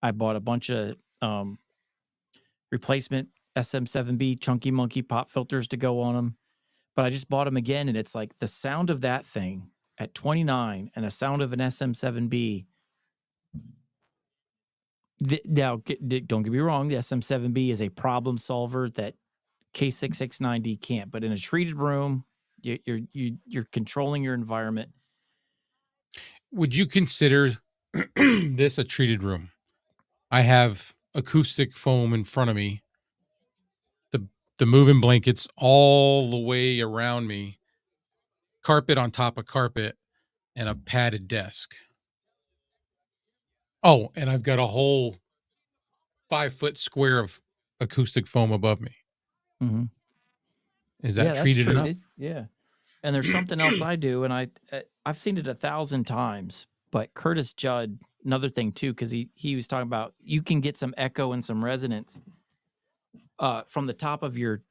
I bought a bunch of replacement SM7B Chunky Monkey pop filters to go on them, but I just bought them again, and it's like the sound of that thing at 29 and the sound of an SM7B. Now, don't get me wrong, the SM7B is a problem solver that K6690 can't. But in a treated room, you're controlling your environment. Would you consider this a treated room? I have acoustic foam in front of me, the moving blankets all the way around me, carpet on top of carpet, and a padded desk. Oh, and I've got a whole 5-foot square of acoustic foam above me. Mm-hmm. Is that Yeah, that's treated enough? treated. Yeah, and there's something else I do, and I've seen it 1,000 times. But Curtis Judd, another thing too, because he was talking about you can get some echo and some resonance from the top of your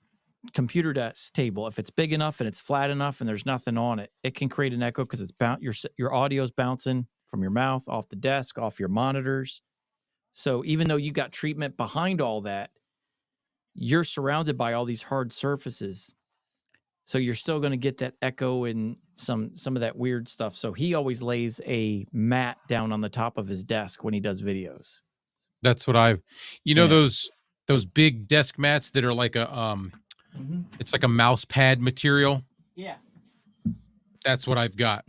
computer desk table. If it's big enough and it's flat enough and there's nothing on it, it can create an echo because it's your audio's bouncing from your mouth off the desk, off your monitors. So even though you got treatment behind all that, you're surrounded by all these hard surfaces. So you're still going to get that echo and some of that weird stuff. So he always lays a mat down on the top of his desk when he does videos. That's what I've Yeah. those big desk mats that are like a it's like a mouse pad material. Yeah. That's what I've got.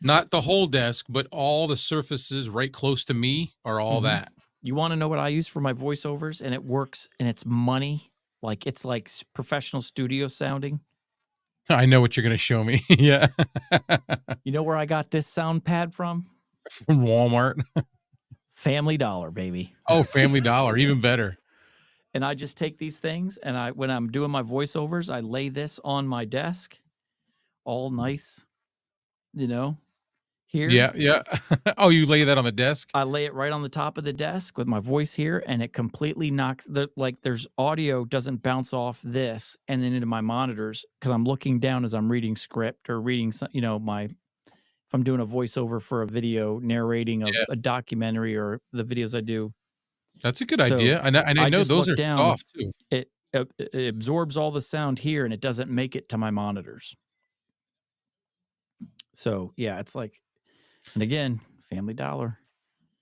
Not the whole desk, but all the surfaces right close to me are all that. You want to know what I use for my voiceovers, and it works, and it's money. Like it's like professional studio sounding. I know what you're going to show me. Yeah. You know where I got this sound pad from? From Walmart. Family Dollar, baby. Oh, Family Dollar, even better. And I just take these things, and when I'm doing my voiceovers, I lay this on my desk, all nice, here. Yeah, yeah. Oh, you lay that on the desk? I lay it right on the top of the desk with my voice here, and it completely knocks there's audio doesn't bounce off this and then into my monitors because I'm looking down as I'm reading script or reading some, if I'm doing a voiceover for a video narrating a documentary or the videos I do. That's a good idea. And I know those are soft too. It absorbs all the sound here and it doesn't make it to my monitors. So yeah, it's like, and again, Family Dollar.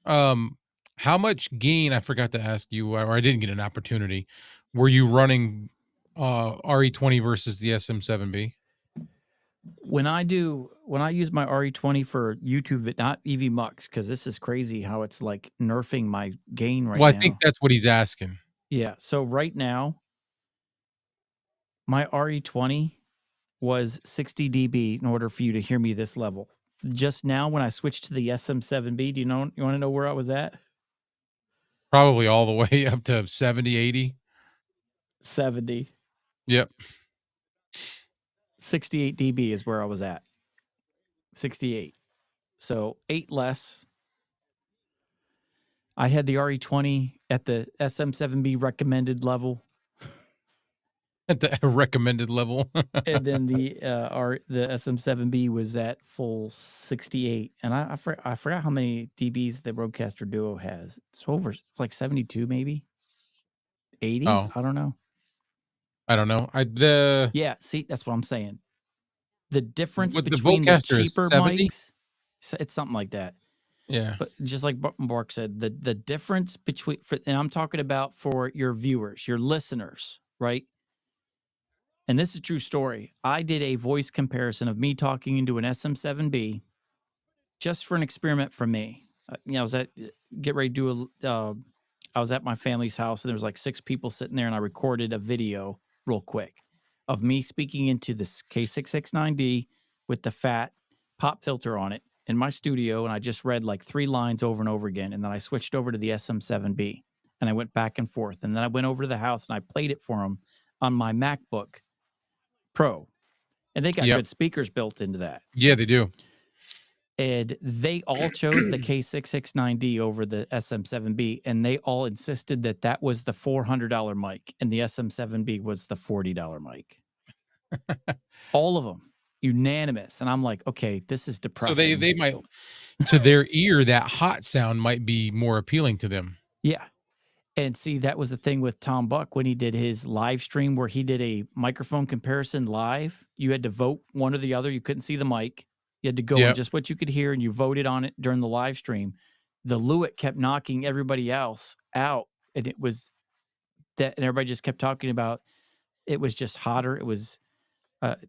How much gain, I forgot to ask you, or I didn't get an opportunity, were you running RE20 versus the SM7B? When I use my RE20 for YouTube, not EV Mux, because this is crazy how it's like nerfing my gain right now. Well, I think that's what he's asking. Yeah. So right now, my RE20 was 60 dB in order for you to hear me this level. Just now, when I switched to the SM7B, you want to know where I was at? Probably all the way up to 70, 80. 70. Yep. 68 dB is where I was at. 68. So 8 less. I had the RE20 at the SM7B recommended level. at the recommended level. And then the SM7B was at full 68, and I forgot how many dBs the Rodecaster Duo has. It's like 72, maybe 80. Oh, I don't know. I don't know. Yeah, see, that's what I'm saying. The difference What the between the Vocaster is cheaper 70? mics, it's something like that. Yeah. But just like Mark said, the difference between, and I'm talking about for your viewers, your listeners, right? And this is a true story. I did a voice comparison of me talking into an SM7B just for an experiment for me. I was get ready to do I was at my family's house and there was like 6 people sitting there, and I recorded a video real quick of me speaking into this K669D with the fat pop filter on it in my studio, and I just read like 3 lines over and over again, and then I switched over to the SM7B, and I went back and forth, and then I went over to the house and I played it for them on my MacBook Pro, and they got Yep. good speakers built into that. Yeah, they do. And they all chose the K669D over the SM7B, and they all insisted that that was the $400 mic, and the SM7B was the $40 mic. All of them, unanimous. And I'm like, okay, this is So depressing. they might, to their ear, that hot sound might be more appealing to them. Yeah. And see, that was the thing with Tom Buck when he did his live stream where he did a microphone comparison live. You had to vote one or the other. You couldn't see the mic. You had to go on just what you could hear, and you voted on it during the live stream. The Lewitt kept knocking everybody else out, and it was that, and everybody just kept talking about it was just hotter. It was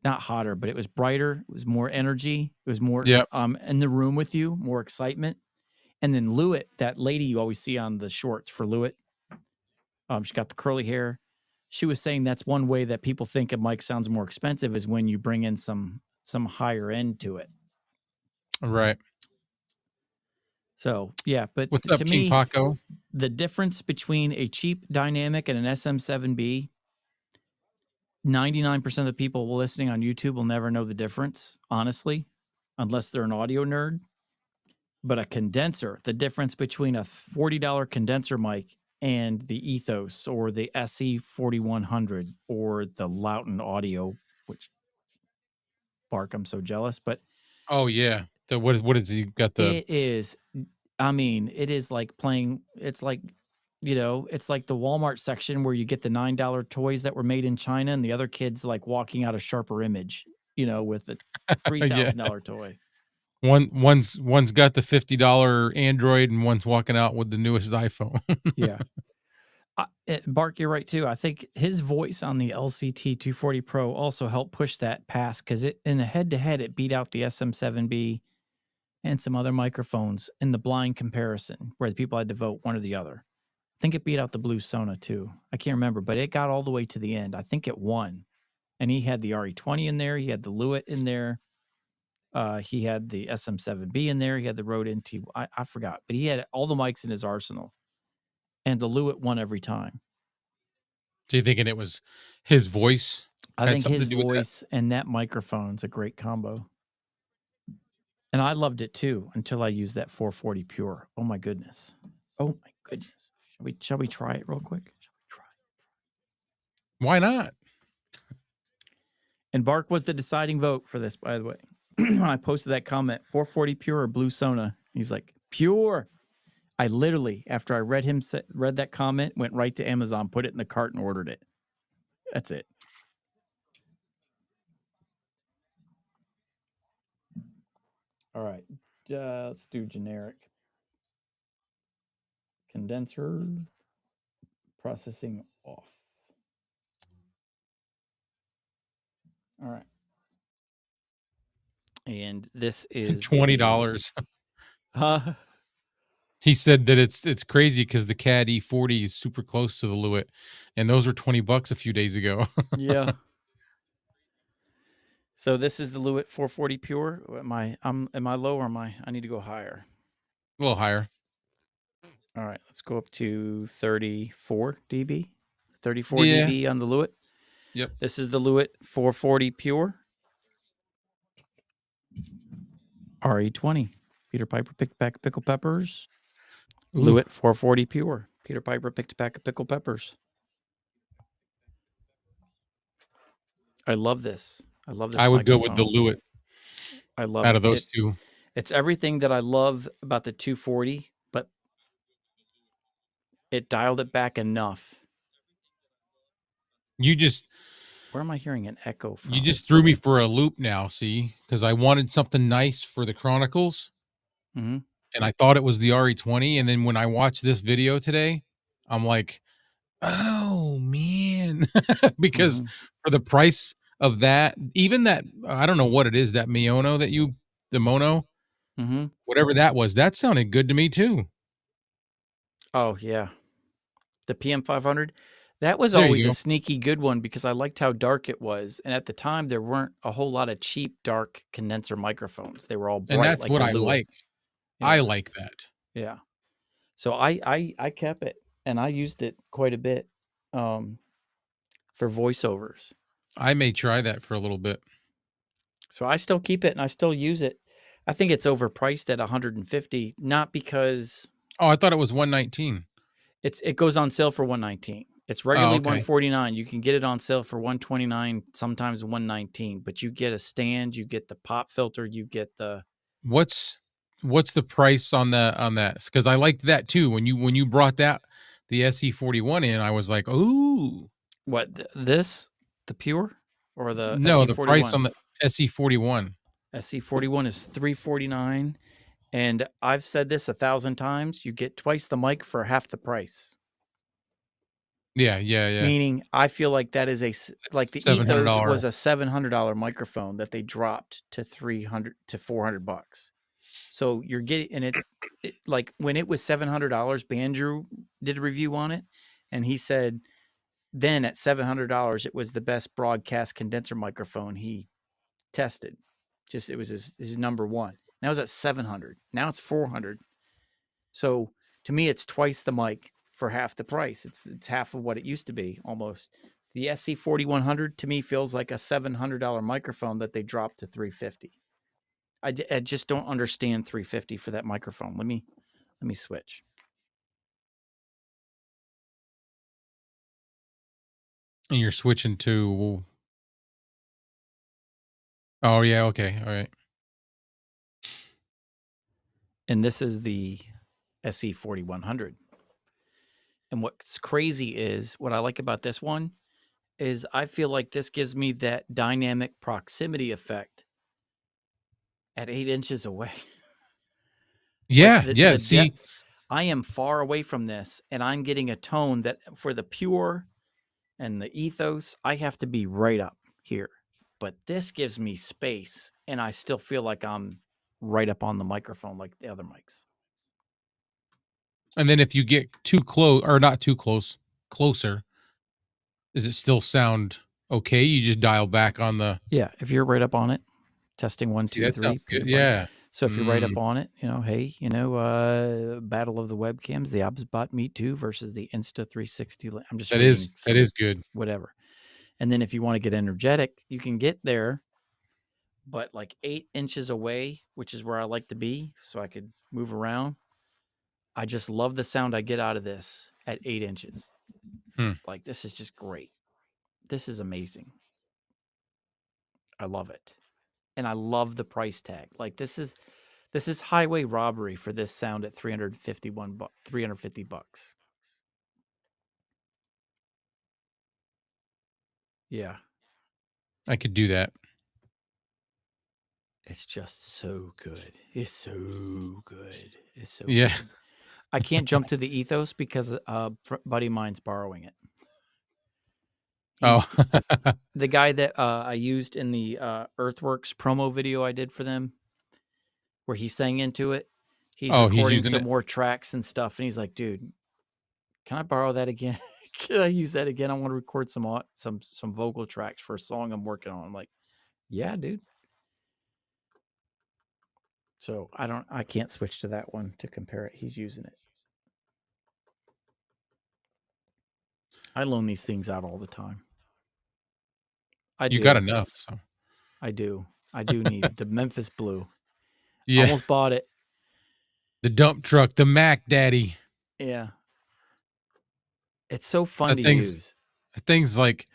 not hotter, but it was brighter. It was more energy. It was more in the room with you, more excitement. And then Lewitt, that lady you always see on the shorts for Lewitt, she got the curly hair. She was saying that's one way that people think a mic sounds more expensive is when you bring in some higher end to it. Right. So yeah, but what's up, to King me, Paco? the difference between a cheap dynamic and an SM7B, 99% of the people listening on YouTube will never know the difference, honestly, unless they're an audio nerd. But a condenser, the difference between a $40 condenser mic and the Ethos or the SE4100 or the Lauten Audio, which Bark, I'm so jealous, but oh yeah, what is he got the? It is, I mean, it is like playing. It's like, it's like the Walmart section where you get the $9 toys that were made in China, and the other kids like walking out a Sharper Image, with the $3,000 toy. One's got the $50 Android, and one's walking out with the newest iPhone. Yeah. Bark, you're right too. I think his voice on the LCT 240 Pro also helped push that past, because in a head-to-head, it beat out the SM7B and some other microphones in the blind comparison where the people had to vote one or the other. I think it beat out the Blue Sona too. I can't remember, but it got all the way to the end. I think it won. And he had the RE20 in there. He had the Lewitt in there. He had the SM7B in there. He had the Rode NT. I forgot, but he had all the mics in his arsenal. And the Lewitt won every time. So you're thinking it was his voice? I think his voice and that microphone's a great combo. And I loved it too until I used that 440 Pure. Oh my goodness. Oh my goodness. Shall we try it real quick? Shall we try it? Why not? And Bark was the deciding vote for this, by the way. When I posted that comment, 440 Pure or Blue Sona, he's like, Pure. I literally, after I read that comment, went right to Amazon, put it in the cart, and ordered it. That's it. All right. Let's do generic. Condenser. Processing off. All right. And this is $20. Huh? He said that it's crazy because the CAD E40 is super close to the Lewitt, and those were $20 a few days ago. Yeah. So this is the Lewitt 440 Pure. Am I low or am I need to go higher? A little higher. All right, let's go up to 34 dB. 34 dB on the Lewitt. Yep. This is the Lewitt 440 Pure. RE20. Peter Piper picked back pickled peppers. Lewitt 440 Pure. Peter Piper picked back pickled peppers. I love this. I love this I would go with the microphone. Lewitt I love out it. of those two. It's everything that I love about the 240, but it dialed it back enough. You just Where am I hearing an echo you from? just threw me for a loop now, see? Because I wanted something nice for the Chronicles, Mm-hmm. and I thought it was the RE20, and then when I watched this video today, I'm like, "Oh, man." Because Mm-hmm. for the price of that, even that I don't know what it is, that Miono that you the Mono, Mm-hmm. whatever that was, that sounded good to me too. Oh yeah. The PM500. That was There always you a go. sneaky good one because I liked how dark it was. And at the time there weren't a whole lot of cheap dark condenser microphones. They were all And bright that's like what the I Lewitt. like. I Yeah. like that. Yeah. So I kept it and I used it quite a bit for voiceovers. I may try that for a little bit. So I still keep it and I still use it. I think it's overpriced at 150, not because Oh, I thought it was 119. it goes on sale for 119. It's Oh, regularly okay. 149. You can get it on sale for 129, sometimes 119, but you get a stand, you get the pop filter, you get the What's the price on that? Because I liked that too. When you brought that the SE41 in, I was like, "Ooh." this, the Pure or the No, the price SE41. on the SE41. SE41 is 349, and I've said this 1,000 times, you get twice the mic for half the price. Yeah, yeah, yeah. Meaning, I feel like that is like the Ethos $700. was a $700 microphone that they dropped to 300 to $400. So you're getting, and it like when it was $700, Bandrew did a review on it, and he said then at $700 it was the best broadcast condenser microphone he tested. Just it was his number one. Now it's at 700. Now it's 400. So to me, it's twice the mic for half the price. It's half of what it used to be almost. The SC4100 to me feels like a $700 microphone that they dropped to 350. I just don't understand 350 for that microphone. Let me switch. And you're switching to Oh, yeah, okay. All right. And this is the SC4100. And what's crazy is what I like about this one is I feel like this gives me that dynamic proximity effect at 8 inches away. Like Yeah, yeah, the see, depth, I am far away from this and I'm getting a tone that for the Pure and the Ethos, I have to be right up here. But this gives me space and I still feel like I'm right up on the microphone like the other mics. and then if you get too close or not too close, closer, does it still sound okay? You just dial back on the Yeah, if you're right up on it, testing 1, See, 2, that 3, sounds good. peanut butter. Yeah. So if you're right Mm, up on it, hey, battle of the webcams, the OBSBot Meet 2 versus the Insta360. I'm just reading that some is good. whatever. And then if you want to get energetic, you can get there, but like 8 inches away, which is where I like to be, so I could move around. I just love the sound I get out of this at 8 inches. Hmm. Like this is just great. This is amazing. I love it. And I love the price tag. Like this is highway robbery for this sound at 350 bucks. Yeah. I could do that. It's just so good. It's so good. It's so Yeah. good. I can't jump to the Ethos because a buddy of mine's borrowing it. Oh. The guy that I used in the Earthworks promo video I did for them, where he sang into it. He's Oh, he's recording using some it? more tracks and stuff, and he's like, "Dude, can I borrow that again? Can I use that again? I want to record some vocal tracks for a song I'm working on." I'm like, "Yeah, dude." So I can't switch to that one to compare it. He's using it. I loan these things out all the time. I You got do. enough, so I do. I do need the Memphis Blue. Yeah. Almost bought it. The dump truck, the Mac Daddy. Yeah. It's so fun That to thing's use. that thing's like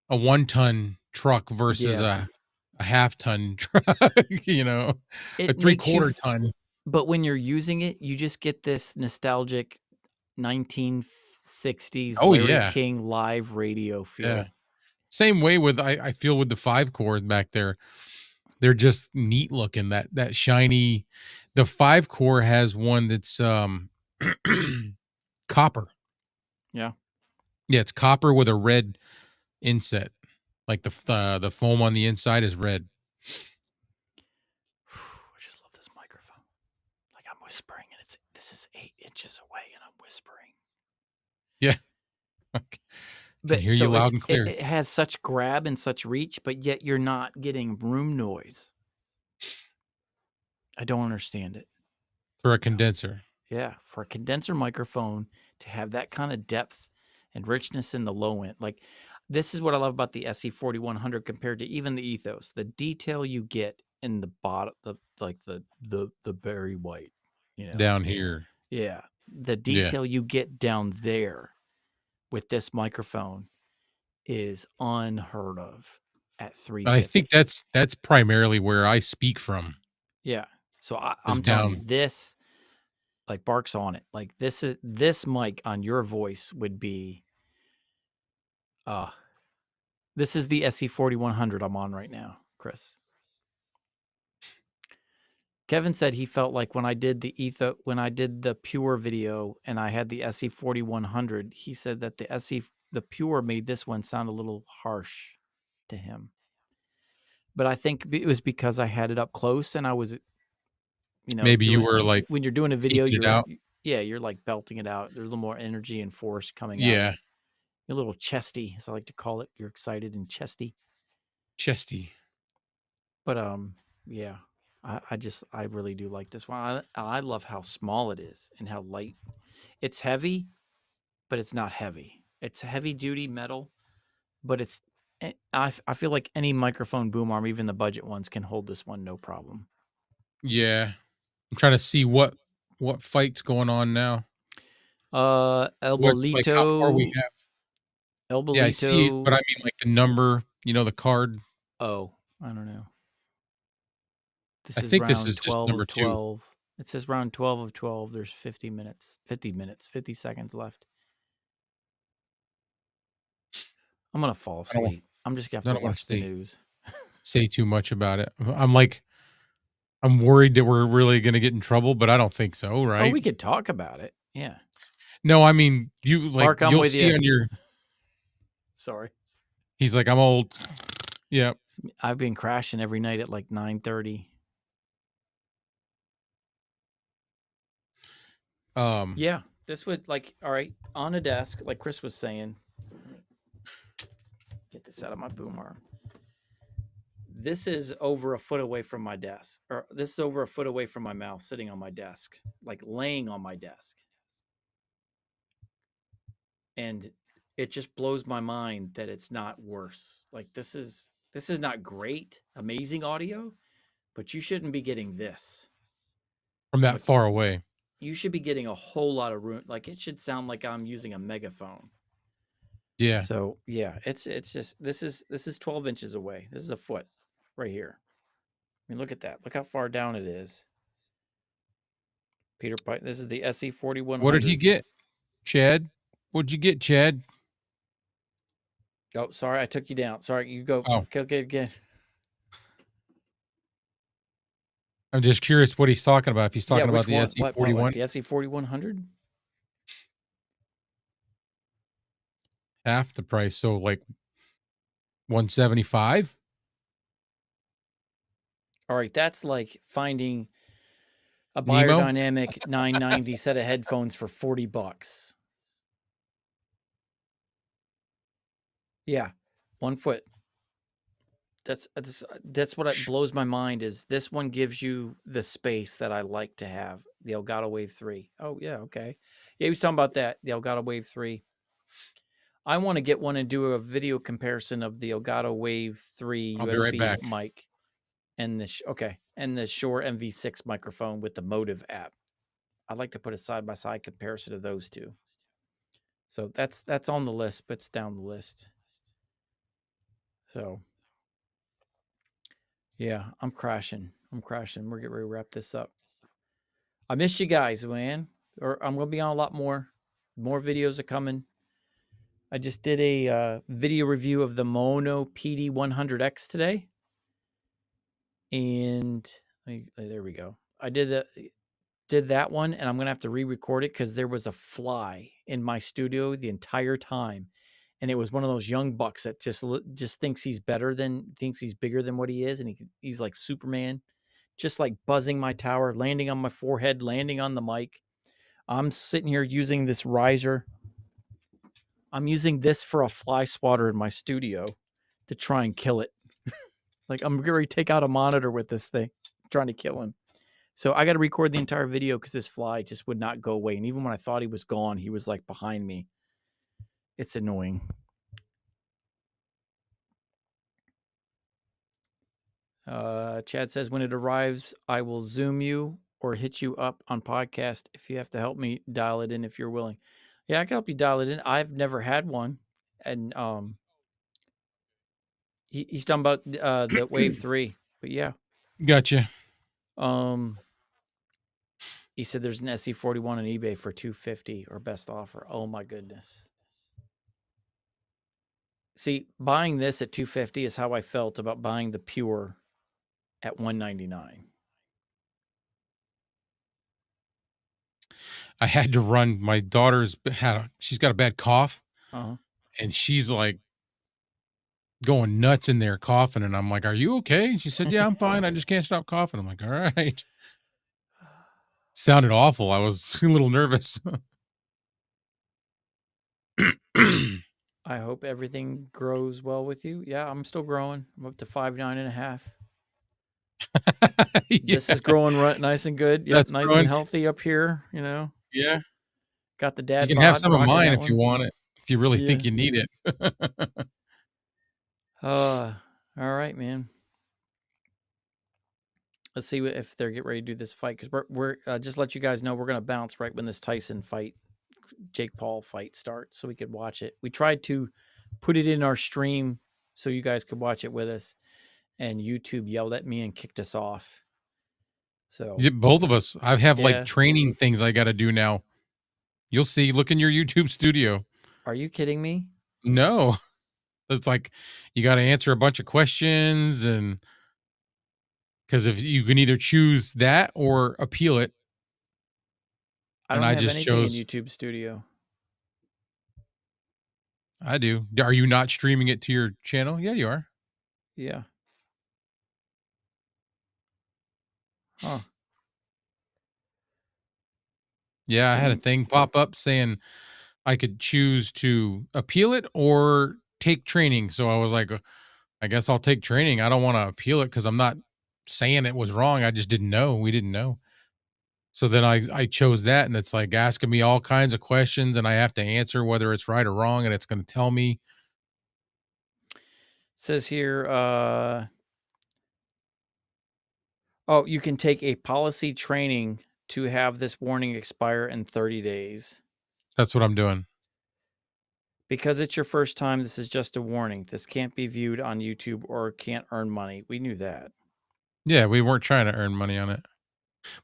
a 1-ton truck versus Yeah. a half ton truck, you know, a It makes you 3/4 f ton. but when you're using it, you just get this nostalgic 1960s Oh, Larry yeah, King live radio yeah. feel. Same way with I feel with the 5 cores back there. They're just neat looking, that shiny the 5 core has one that's, copper. Yeah. Yeah, it's copper with a red inset, like the foam on the inside is red. I just love this microphone. Like, I'm whispering, and this is 8 inches away, and I'm whispering. Yeah, I can But hear you so loud and clear it has such grab and such reach, but yet you're not getting room noise. I don't understand it. for a condenser. Yeah, for a condenser microphone to have that kind of depth and richness in the low end, like this is what I love about the SE4100 compared to even the Ethos. The detail you get in the bottom, the berry white, you know, Down here. yeah, the Yeah. detail you get down there with this microphone is unheard of at And I think 350. that's primarily where I speak from, Yeah, so is I'm telling you, down. this like barks on it. Like this mic on your voice would be uh this is the SE4100 I'm on right now, Chris. Kevin said he felt like when I did the Pure video and I had the SE4100, he said that the Pure made this one sound a little harsh to him. But I think it was because I had it up close and I was, Maybe you doing were, like, when you're doing a video, eking it out. yeah, you're like belting it out. There's a little more energy and force coming out. Yeah, You're a little chesty, as I like to call it. You're excited and chesty. chesty. But yeah, I really do like this one. I love how small it is and how light. It's heavy, but it's not heavy. It's heavy duty metal, but I feel like any microphone boom arm, even the budget ones, can hold this one no problem. Yeah. I'm trying to see what fight's going on now. El What's like, how far we Bolito, have. El Yeah, I see it, but I Bolito. mean, like, the number, the card. Oh, I don't know. I This is think this round is just 12 number of 2. 12. It says round 12 of 12. There's 50 seconds left. I'm going to fall I don't asleep. I'm just going to I have to don't wanna watch the news. say too much about it. I'm worried that we're really gonna get in trouble, but I don't think so, Oh, right? we could talk about it. Yeah. No, I mean, Mark, I'm you'll with see you. on your Sorry. he's like, "I'm old." Yeah. I've been crashing every night at like 9:30. Um, Yeah. This would all right, on a desk, like Chris was saying. Get this out of my boom arm. This is over a foot away from my desk, or this is over a foot away from my mouth, sitting on my desk, like laying on my desk. And it just blows my mind that it's not worse. Like this is not great, amazing audio, but you shouldn't be getting this. from that Like far away. you should be getting a whole lot of room. Like it should sound like I'm using a megaphone. Yeah. So yeah, it's just this is 12 inches away. This is a foot right here. I mean, look at that. Look how far down it is. Peter Pipe. This is the SE What did he 4100. get, Chad? What'd you get, Chad? Oh, sorry, I took you down. Sorry, you go. Oh, Okay, again. I'm just curious what he's talking about, if he's Yeah, talking about which the one? What? SE41, The SE 4100? half the price, so, like, 175? All right, that's like finding a Nemo? Beyerdynamic 990 set of headphones for $40. Yeah, 1 foot. That's what blows my mind is this one gives you the space that I like to have. The Elgato Wave 3. Oh yeah, okay. Yeah, he was talking about that. The Elgato Wave 3. I want to get one and do a video comparison of the Elgato Wave 3 I'll be right USB back. mic and and the Shure MV6 microphone with the Motive app. I'd like to put a side by side comparison of those two. So that's on the list, but it's down the list. So Yeah, I'm crashing. We're getting ready to wrap this up. I missed you guys, man. Or I'm gonna be on a lot more. More videos are coming. I just did a video review of the Mono PD100X today, and there we go. I did that one, and I'm gonna have to re-record it because there was a fly in my studio the entire time, and it was one of those young bucks that just thinks he's bigger than what he is, and he's like Superman, just like buzzing my tower, landing on my forehead, landing on the mic. I'm sitting here using this riser. I'm using this for a fly swatter in my studio to try and kill it. Like I'm going to take out a monitor with this thing, trying to kill him. So I got to record the entire video because this fly just would not go away. And even when I thought he was gone, he was like behind me. It's annoying. Chad says, when it arrives, I will Zoom you or hit you up on podcast if you have to help me dial it in if you're willing. Yeah, I can help you dial it in. I've never had one. And he's talking about the Wave 3. But yeah. Gotcha. He said there's an SE41 on eBay for $250 or best offer. Oh my goodness. See, buying this at $250 is how I felt about buying the Pure at $199. I had to run. My daughter's she's got a bad cough, Uh-huh. and she's like going nuts in there coughing, and I'm like, "Are you okay?" She said, "Yeah, I'm fine. I just can't stop coughing." I'm like, "All right." Sounded awful. I was a little nervous. I hope everything grows well with you. Yeah, I'm still growing. I'm up to 5'9.5". This is growing nice and good. Yep, That's nice growing. and healthy up here, you know. Yeah. Got the You dad can have bod some of rocking mine that if you one. want it, if you really Yeah. think you need it. All right, man. Let's see if they're getting ready to do this fight, because we're just let you guys know we're gonna bounce right when this Tyson fight, Jake Paul fight starts, so we could watch it. We tried to put it in our stream so you guys could watch it with us, and YouTube yelled at me and kicked us off. So Yeah, both of us. I have yeah. like training things I got to do now. You'll see. Look in your YouTube studio. Are you kidding me? No, it's like you got to answer a bunch of questions, and because if you can either choose that or appeal it, I and don't I have just anything in chose. YouTube Studio. I do. Are you not streaming it to your channel? Yeah, you are. Yeah. Huh. Yeah, I had a thing pop up saying I could choose to appeal it or take training. So I was like, I guess I'll take training. I don't want to appeal it because I'm not saying it was wrong. I just didn't know. We didn't know. So then I chose that, and it's like asking me all kinds of questions, and I have to answer whether it's right or wrong, and it's going to tell me. It says here, you can take a policy training to have this warning expire in 30 days. That's what I'm doing. Because it's your first time, this is just a warning. This can't be viewed on YouTube or can't earn money. We knew that. Yeah, we weren't trying to earn money on it.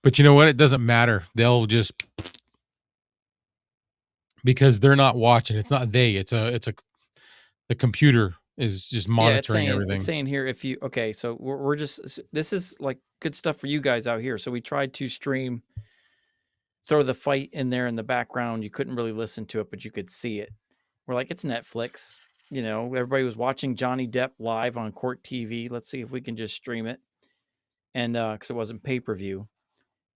But you know what? It doesn't matter. They'll just because they're not watching. It's not they. It's a the computer is just monitoring everything. It's saying here if you so we're just this is like good stuff for you guys out here. So we tried to stream, throw the fight in there in the background. You couldn't really listen to it, but you could see it. We're like, it's Netflix. You know, everybody was watching Johnny Depp live on Court TV. Let's see if we can just stream it. And because it wasn't pay-per-view.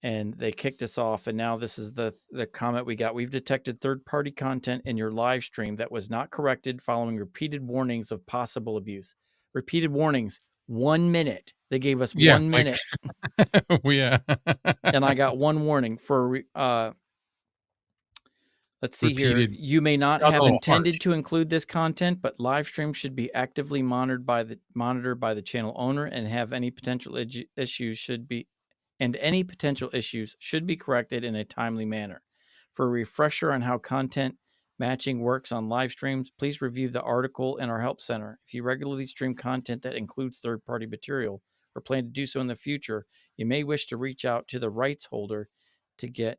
And they kicked us off. And now this is the comment we got. We've detected third-party content in your live stream that was not corrected following repeated warnings of possible abuse. Repeated warnings. 1 minute. They gave us 1 minute. Yeah. And I got one warning for let's see Repeated. here. You may not Sounds have a little intended harsh. to include this content, but live stream should be actively monitored by the channel owner and have any potential issues should be corrected in a timely manner. For a refresher on how content matching works on live streams, please review the article in our help center. If you regularly stream content that includes third-party material, or plan to do so in the future, you may wish to reach out to the rights holder to get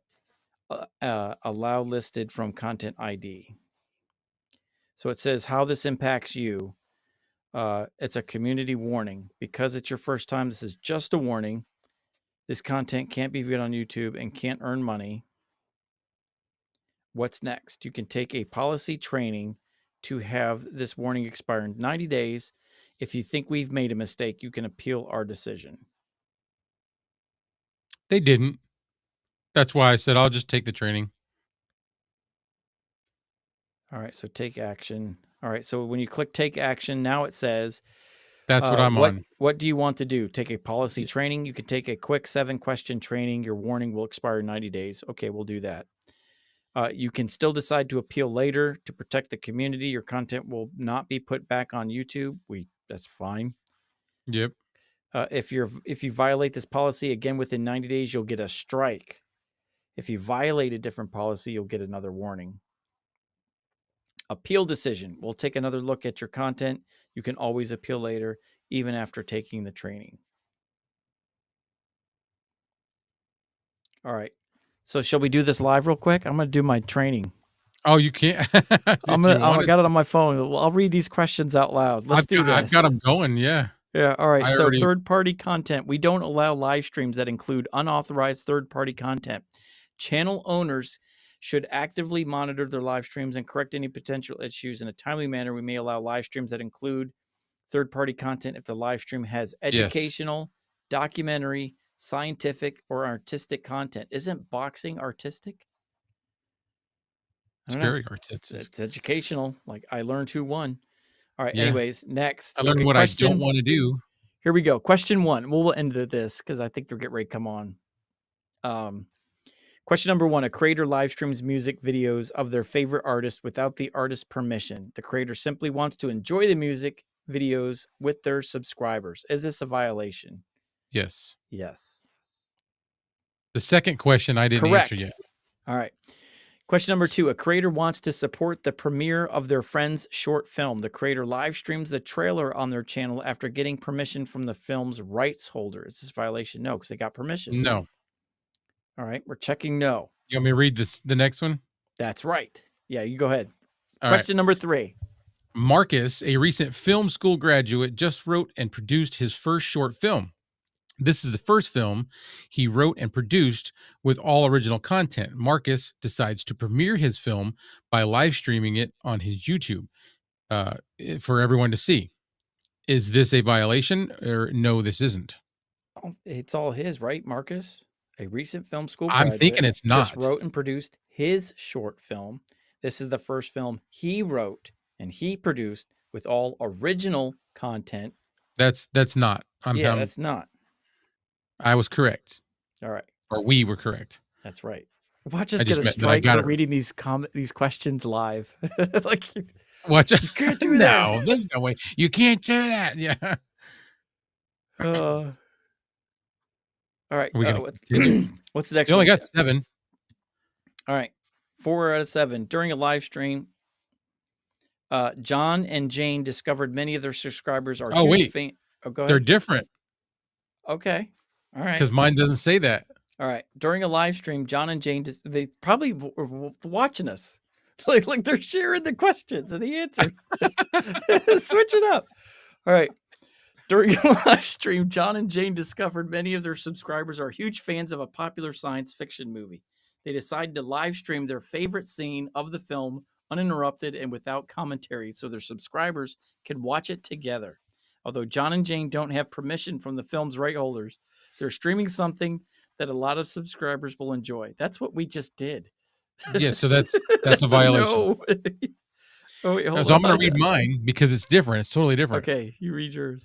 allow listed from Content ID. So it says how this impacts you. It's a community warning. Because it's your first time, this is just a warning. This content can't be viewed on YouTube and can't earn money. What's next? You can take a policy training to have this warning expire in 90 days. If you think we've made a mistake, you can appeal our decision. They didn't. That's why I said I'll just take the training. All right, so take action. All right, so when you click take action, now it says, that's what I'm on. What do you want to do? Take a policy training? You can take a quick 7-question training. Your warning will expire in 90 days. Okay, we'll do that. You can still decide to appeal later to protect the community. Your content will not be put back on YouTube. That's fine. Yep. If you violate this policy again within 90 days, you'll get a strike. If you violate a different policy, you'll get another warning. Appeal decision. We'll take another look at your content. You can always appeal later, even after taking the training. All right. So shall we do this live real quick? I'm going to do my training. Oh, you can't. I got it on my phone. I'll read these questions out loud. Let's do this. I've got them going. Yeah. Yeah. All right. So third-party content. We don't allow live streams that include unauthorized third-party content. Channel owners should actively monitor their live streams and correct any potential issues in a timely manner. We may allow live streams that include third-party content if the live stream has educational, documentary, scientific, or artistic content. Isn't boxing artistic? It's very artistic. It's educational. Like I learned who won. All right. Yeah. Anyways, next. I learned what I don't want to do. Here we go. Question 1. We'll end this because I think they're getting ready to come on. Question number 1, a creator live streams music videos of their favorite artist without the artist's permission. The creator simply wants to enjoy the music videos with their subscribers. Is this a violation? Yes. Yes. The second question I didn't answer yet. All right. Question number 2, a creator wants to support the premiere of their friend's short film. The creator live streams the trailer on their channel after getting permission from the film's rights holder. Is this a violation? No, because they got permission. No. All right, we're checking no. You want me to read the next one? That's right. Yeah, you go ahead. Question number 3. Marcus, a recent film school graduate, just wrote and produced his first short film. This is the first film he wrote and produced with all original content. Marcus decides to premiere his film by live streaming it on his YouTube for everyone to see. Is this a violation or no, this isn't? It's all his, right, Marcus? A recent film school graduate. I'm thinking it's not. Just wrote and produced his short film. This is the first film he wrote and he produced with all original content. That's not. That's not. I was correct. All right. Or we were correct. That's right. Watch us get a strike for reading these questions live. Like, watch. You can't do that. No, there's no way. You can't do that. Yeah. All right. What's the next one? You only got 7. All right. 4 out of 7. During a live stream, John and Jane discovered many of their subscribers are huge fans. Oh, go ahead. They're different. Okay. All right. Because mine doesn't say that. All right. During a live stream, John and Jane, they probably were watching us. Like they're sharing the questions and the answers. Switch it up. All right. During a live stream, John and Jane discovered many of their subscribers are huge fans of a popular science fiction movie. They decided to live stream their favorite scene of the film uninterrupted and without commentary so their subscribers can watch it together. Although John and Jane don't have permission from the film's right holders, they're streaming something that a lot of subscribers will enjoy. That's what we just did. Yeah, so that's a violation. No. Oh, wait, so I'm going to read mine because it's different. It's totally different. Okay, you read yours.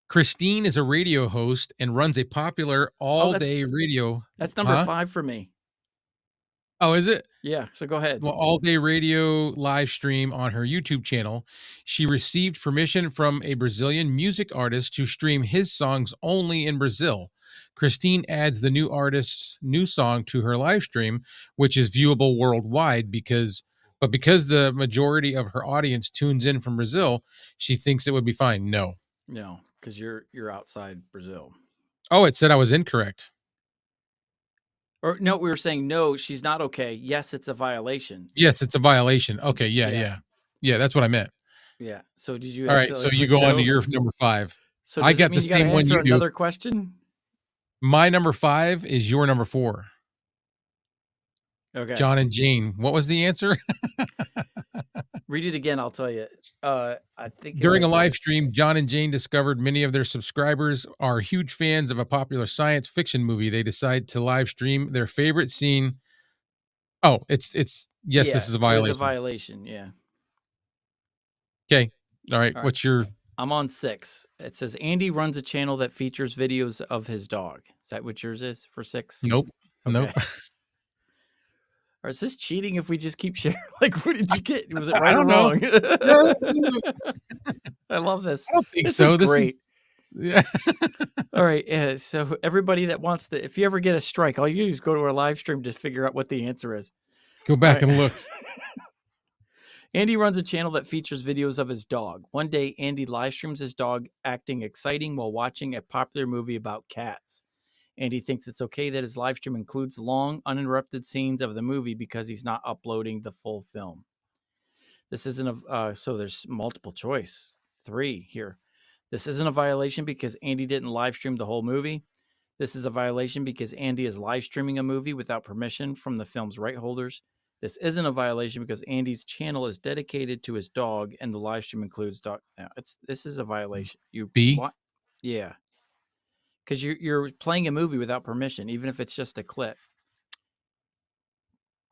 Christine is a radio host and runs a popular all-day radio. That's number 5 for me. Oh, is it? Yeah, so go ahead. Well, all-day radio live stream on her YouTube channel. She received permission from a Brazilian music artist to stream his songs only in Brazil. Christine adds the new artist's new song to her live stream, which is viewable worldwide because the majority of her audience tunes in from Brazil, she thinks it would be fine. No. because you're outside Brazil. Oh, it said I was incorrect. Or no, we were saying no, she's not okay. Yes, it's a violation. Yes, it's a violation. Okay, yeah. Yeah, that's what I meant. Yeah. So did you All right, so accidentally you put go on to no? your number 5. So I does it got the mean you got to same one answer you do. another question? My number 5 is your number 4. Okay. John and Jane. What was the answer? Read it again. I'll tell you. I think it During a was live stream, John and Jane discovered many of their subscribers are huge fans of a popular science fiction movie. They decide to live stream their favorite scene. Oh, it's yes, yeah, this is a it was a violation. violation. Yeah. Okay. All right. All right. What's your I'm on 6. It says Andy runs a channel that features videos of his dog. Is that what yours is for 6? Nope. Nope. Okay. Or is this cheating if we just keep sharing? Like, what did you get? Was it I right or don't know. wrong? No, I love this. I don't think This so. is This great. is yeah. All right. So everybody that wants to, if you ever get a strike, all you do is go to our live stream to figure out what the answer is. Go All back right. and look. Andy runs a channel that features videos of his dog. One day, Andy live streams his dog acting exciting while watching a popular movie about cats. Andy thinks it's okay that his live stream includes long, uninterrupted scenes of the movie because he's not uploading the full film. This isn't a, so there's multiple choice. 3 here. This isn't a violation because Andy didn't live stream the whole movie. This is a violation because Andy is live streaming a movie without permission from the film's right holders. This isn't a violation because Andy's channel is dedicated to his dog and the live stream includes dog. Now, this is a violation. You B. want, yeah, because you're playing a movie without permission, even if it's just a clip.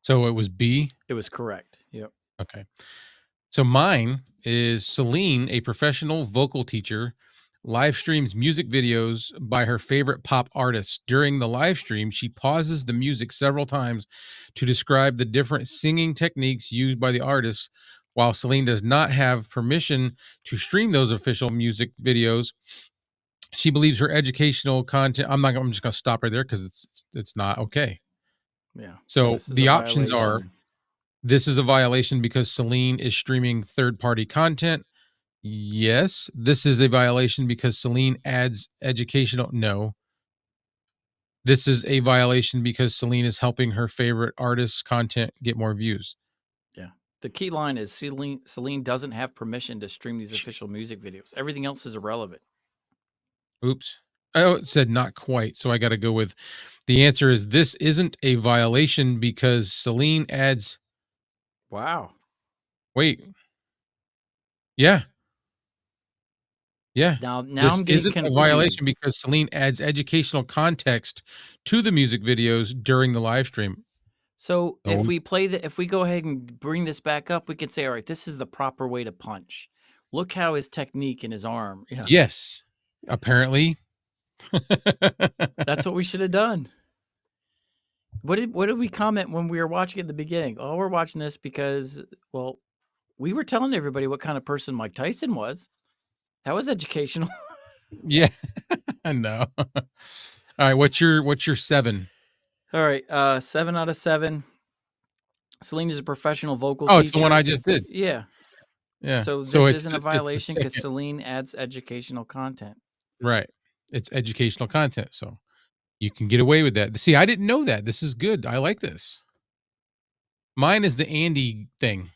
So it was B. It was correct. Yep. Okay. So mine is Celine, a professional vocal teacher, live streams music videos by her favorite pop artists. During the live stream, she pauses the music several times to describe the different singing techniques used by the artists. While Celine does not have permission to stream those official music videos, she believes her educational content. I'm just going to stop right there because it's not okay. Yeah. So the options are: this is a violation because Celine is streaming third-party content. Yes. This is a violation because Celine adds educational. No. This is a violation because Celine is helping her favorite artist's content get more views. Yeah. The key line is Celine doesn't have permission to stream these official music videos. Everything else is irrelevant. Oops. Oh, it said not quite. So I got to go with the answer is this isn't a violation because Celine adds. Wow. Wait. Yeah. Yeah. Now This I'm getting isn't a confused. violation because Celine adds educational context to the music videos during the live stream. So Oh. if we go ahead and bring this back up, we can say, all right, this is the proper way to punch. Look how his technique in his arm. You know, Yes. Apparently. that's what we should have done. What did we comment when we were watching at the beginning? Oh, we're watching this because, well, we were telling everybody what kind of person Mike Tyson was. That was educational. Yeah. I know. All right. What's your 7? All right. 7 out of 7. Celine is a professional vocal Oh, teacher. it's the one I just did. Yeah. Yeah. So this isn't a violation because Celine adds educational content. Right. It's educational content. So you can get away with that. See, I didn't know that. This is good. I like this. Mine is the Andy thing.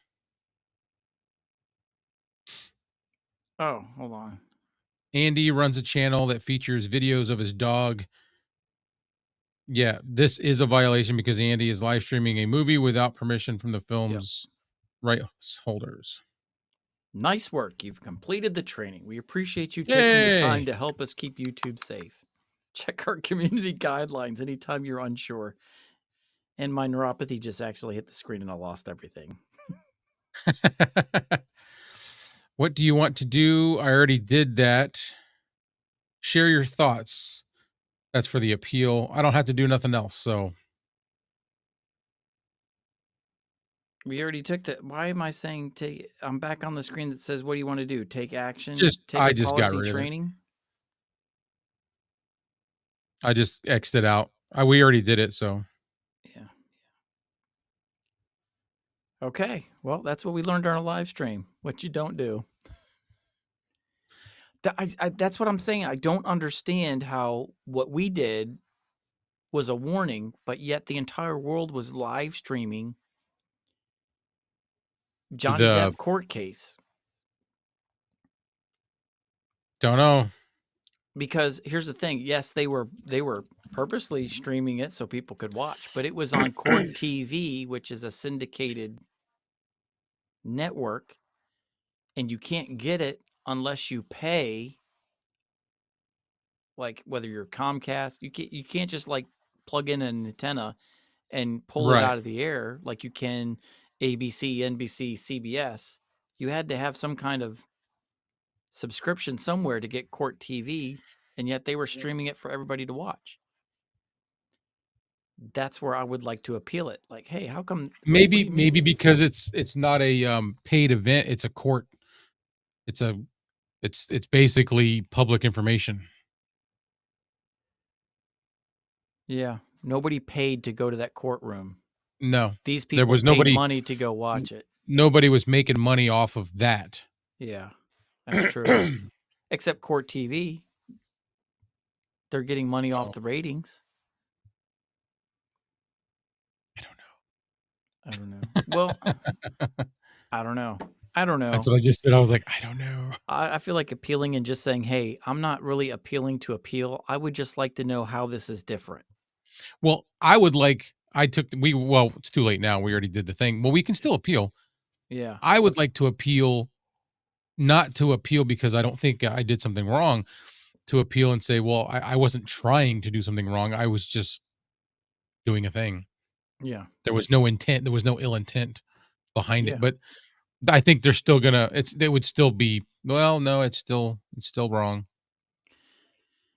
Oh, hold on. Andy runs a channel that features videos of his dog. Yeah, this is a violation because Andy is live streaming a movie without permission from the film's rights holders. Nice work. You've completed the training. We appreciate you taking the time to help us keep YouTube safe. Check our community guidelines anytime you're unsure. And my neuropathy just actually hit the screen and I lost everything. What do you want to do? I already did that. Share your thoughts. That's for the appeal. I don't have to do nothing else. So We already took that. Why am I saying take? I'm back on the screen that says, what do you want to do? Take action? I just got rid of training? I just X'd it out. We already did it. So yeah. Okay. Well, that's what we learned on our live stream. What you don't do. That's what I'm saying. I don't understand how what we did was a warning, but yet the entire world was live streaming Johnny The Depp court case. don't know. Because here's the thing, yes, they were purposely streaming it so people could watch, but it was on Court TV, which is a syndicated network, and you can't get it unless you pay, like whether you're Comcast, you can't just like plug in an antenna and pull it Right. out of the air like you can ABC, NBC, CBS. You had to have some kind of subscription somewhere to get Court TV, and yet they were streaming it for everybody to watch. That's where I would like to appeal it. Like, hey, how come? What do Maybe you mean? because it's not a paid event, it's a court. It's a it's basically public information. Yeah, nobody paid to go to that courtroom. No. These There people was paid nobody money to go watch it. nobody was making money off of that. Yeah, that's true. Except Court TV, they're getting money off Oh, the ratings. I I don't know. Well, don't know. I don't know. I don't That's know. what I just said. I was like, I don't know. I feel like appealing and just saying, hey, I'm not really appealing to appeal. I would just like to know how this is different. Well, well, it's too late now. We already did the thing. Well, we can still appeal. Yeah. I would like to appeal, not to appeal because I don't think I did something wrong, to appeal and say, well, I wasn't trying to do something wrong. I was just doing a thing. Yeah. There was no intent. There was no ill intent behind it. Yeah. But I think they're still gonna. They would still be. Well, no, it's still wrong.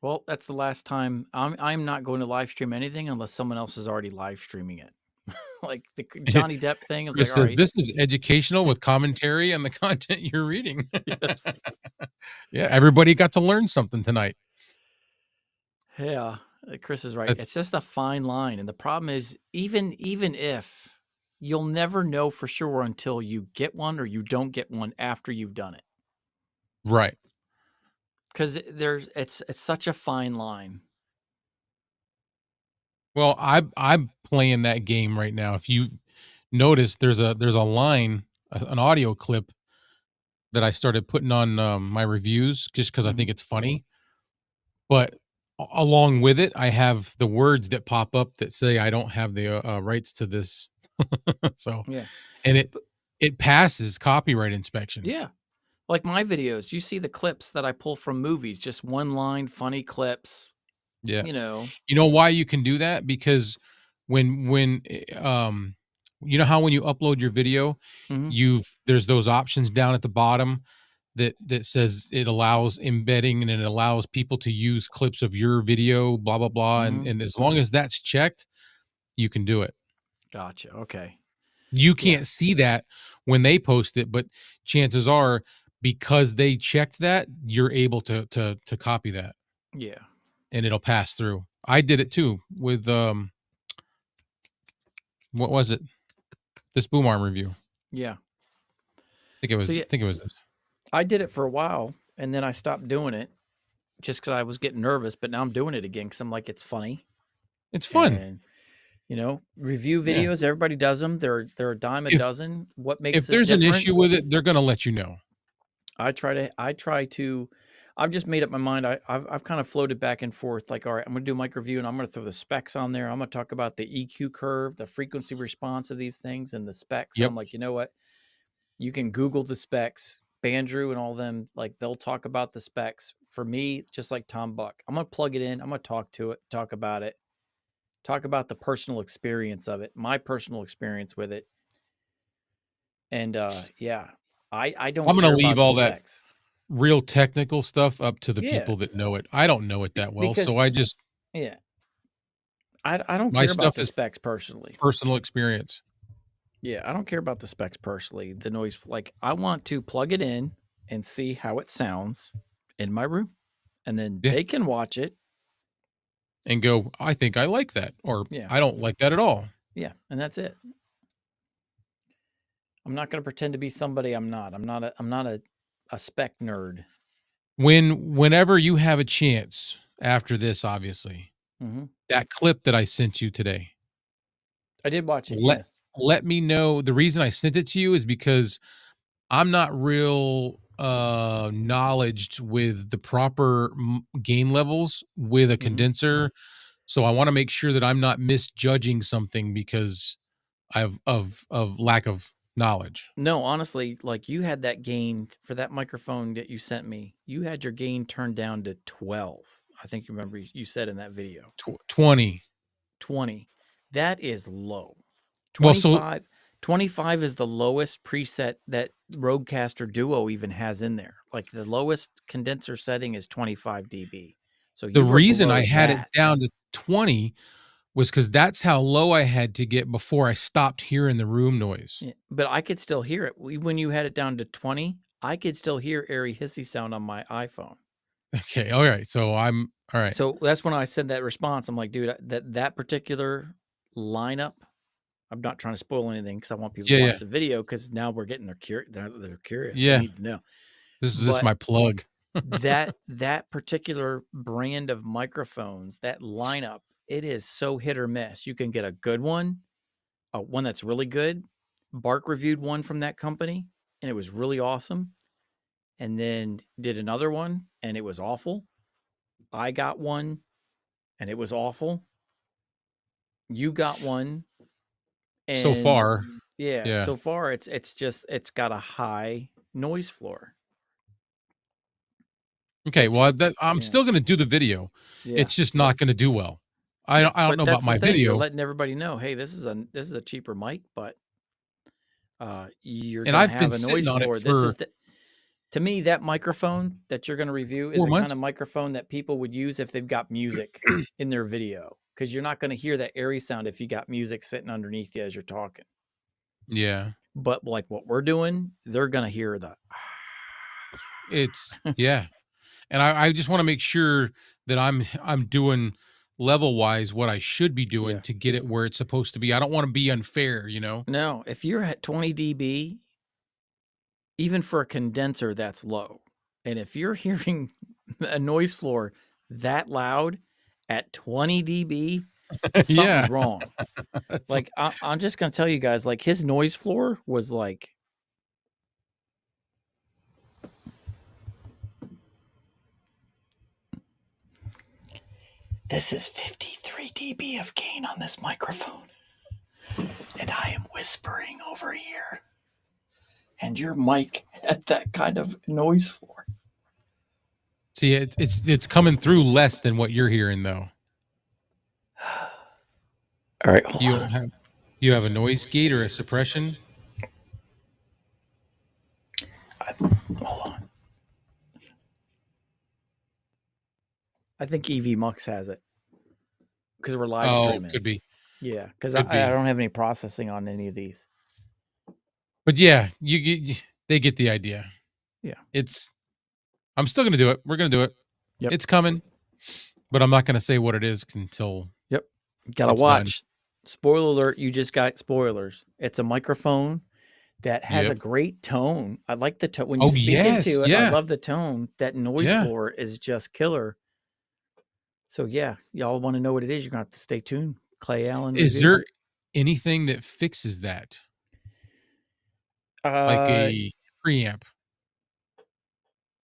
Well, that's the last time I'm not going to live stream anything unless someone else is already live streaming it. Like the Johnny Depp thing, I was like, Chris all says right, this is educational with commentary on the content you're reading. yes. Yeah, everybody got to learn something tonight. Yeah, Chris is right. That's It's just a fine line, and the problem is, even if you'll never know for sure until you get one or you don't get one after you've done it, right. because it's such a fine line. Well, I'm playing that game right now. If you notice, there's a line, an audio clip that I started putting on my reviews just because I Mhm. think it's funny. But along with it, I have the words that pop up that say I don't have the rights to this. So, Yeah, and it but it passes copyright inspection. yeah, like my videos, you see the clips that I pull from movies, just one line, funny clips. Yeah. You know. You know why you can do that? Because when you know how when you upload your video, Mhm. there's those options down at the bottom that says it allows embedding and it allows people to use clips of your video, blah blah blah, Mhm. and as long as that's checked, you can do it. Gotcha. Okay. You Yeah. can't see that when they post it, but chances are because they checked that, you're able to copy that Yeah. and it'll pass through. I did it too with what was it? This boom arm review. Yeah. So I yeah, think it was this. I did it for a while, and then I stopped doing it just because I was getting nervous. But now I'm doing it again because I'm like, it's funny, It's fun. and review Yeah. videos. Everybody does them. They're a dime a If dozen. What if makes it there's an different? issue with it, they're gonna let you know. I try to. I've just made up my mind. I've kind of floated back and forth. Like, all right, I'm going to do mic review, and I'm going to throw the specs on there. I'm going to talk about the EQ curve, the frequency response of these things, and the specs. And Yep. I'm like, you know what? You can Google the specs. Bandrew and all them, like they'll talk about the specs. For me, just like Tom Buck, I'm gonna plug it in. I'm gonna talk to it, talk about it, talk about the personal experience of it, my personal experience with it. And yeah, I don't I'm gonna care leave about the all that specs. real technical stuff up to the Yeah, people that know it. I don't know it that well, because so I just yeah, I don't my care about stuff the is specs personally. personal experience. Yeah, I don't care about the specs personally. The noise, like I want to plug it in and see how it sounds in my room, and then Yeah, they can watch it. and go, "I think I like that," or Yeah, "I don't like that at all." yeah, and that's it. I'm not going to pretend to be somebody I'm not. I'm not a spec nerd. Whenever you have a chance after this, obviously, Mm-hmm. that clip that I sent you today, I did watch it. let Yeah. let me know. The reason I sent it to you is because I'm not real knowledged with the proper gain levels with a Mm-hmm. condenser. So I want to make sure that I'm not misjudging something because of lack of knowledge. No, honestly, like you had that gain for that microphone that you sent me. You had your gain turned down to 12. I think you remember you said in that video. 20. 20. That is low. Well, so 25 25 is the lowest preset that Rodecaster Duo even has in there. Like the lowest condenser setting is 25 dB. So the you were reason I below had it that. down to 20 was because that's how low I had to get before I stopped hearing the room noise. Yeah, but I could still hear it. When you had it down to 20, I could still hear airy hissy sound on my iPhone. Okay. All right. So I'm all right. So that's when I said that response. I'm like, dude, that particular lineup, I'm not trying to spoil anything because I want people to Yeah. watch Yeah. the video because now we're getting they're curious. They Yeah. need to know. This is But my plug. that particular brand of microphones, that lineup, it is so hit or miss. You can get a good one that's really good. Bark reviewed one from that company, and it was really awesome. And then did another one, and it was awful. I got one, and it was awful. You got one, So and far. yeah, Yeah. so far it's got a high noise floor. Okay. It's Well, I'm yeah, still going to do the video. yeah. It's just not going to do well. Yeah, I don't but know about that's the my thing. You're video, letting everybody know, hey, this is a cheaper mic, but you're and gonna I've been have a sitting noise on it floor. This for is to me, that microphone that you're gonna review is 4 the kind months. of microphone that people would use if they've got music in their video. Because you're not gonna hear that airy sound if you got music sitting underneath you as you're talking. Yeah. But like what we're doing, they're gonna hear the It's yeah. And I just want to make sure that I'm doing level wise what I should be doing yeah. to get it where it's supposed to be. I don't want to be unfair, you know? No, if you're at 20 dB, even for a condenser, that's low. And if you're hearing a noise floor that loud at 20 dB, Yeah. something's wrong. Like I'm just gonna tell you guys, like his noise floor was like this is 53 dB of gain on this microphone. And I am whispering over here. And your mic had that kind of noise floor. See, it's coming through less than what you're hearing though. All right, Do you have a noise gate or a suppression? hold on. I think EV Mux has it because we're live streaming. Could be. Yeah, because Could I be. don't have any processing on any of these. But yeah, they get the idea. Yeah. I'm still going to do it. We're going to do it. Yep. It's coming. But I'm not going to say what it is until Gotta it's watch. done. Spoiler alert, you just got spoilers. It's a microphone that has a Yep. great tone. I like the tone. When you Oh, speak yes, into it, I yeah. love the tone. That noise Yeah. floor is just killer. So yeah, y'all want to know what it is, you're gonna have to stay tuned. Clay Allen Is review. there anything that fixes that? Like a preamp?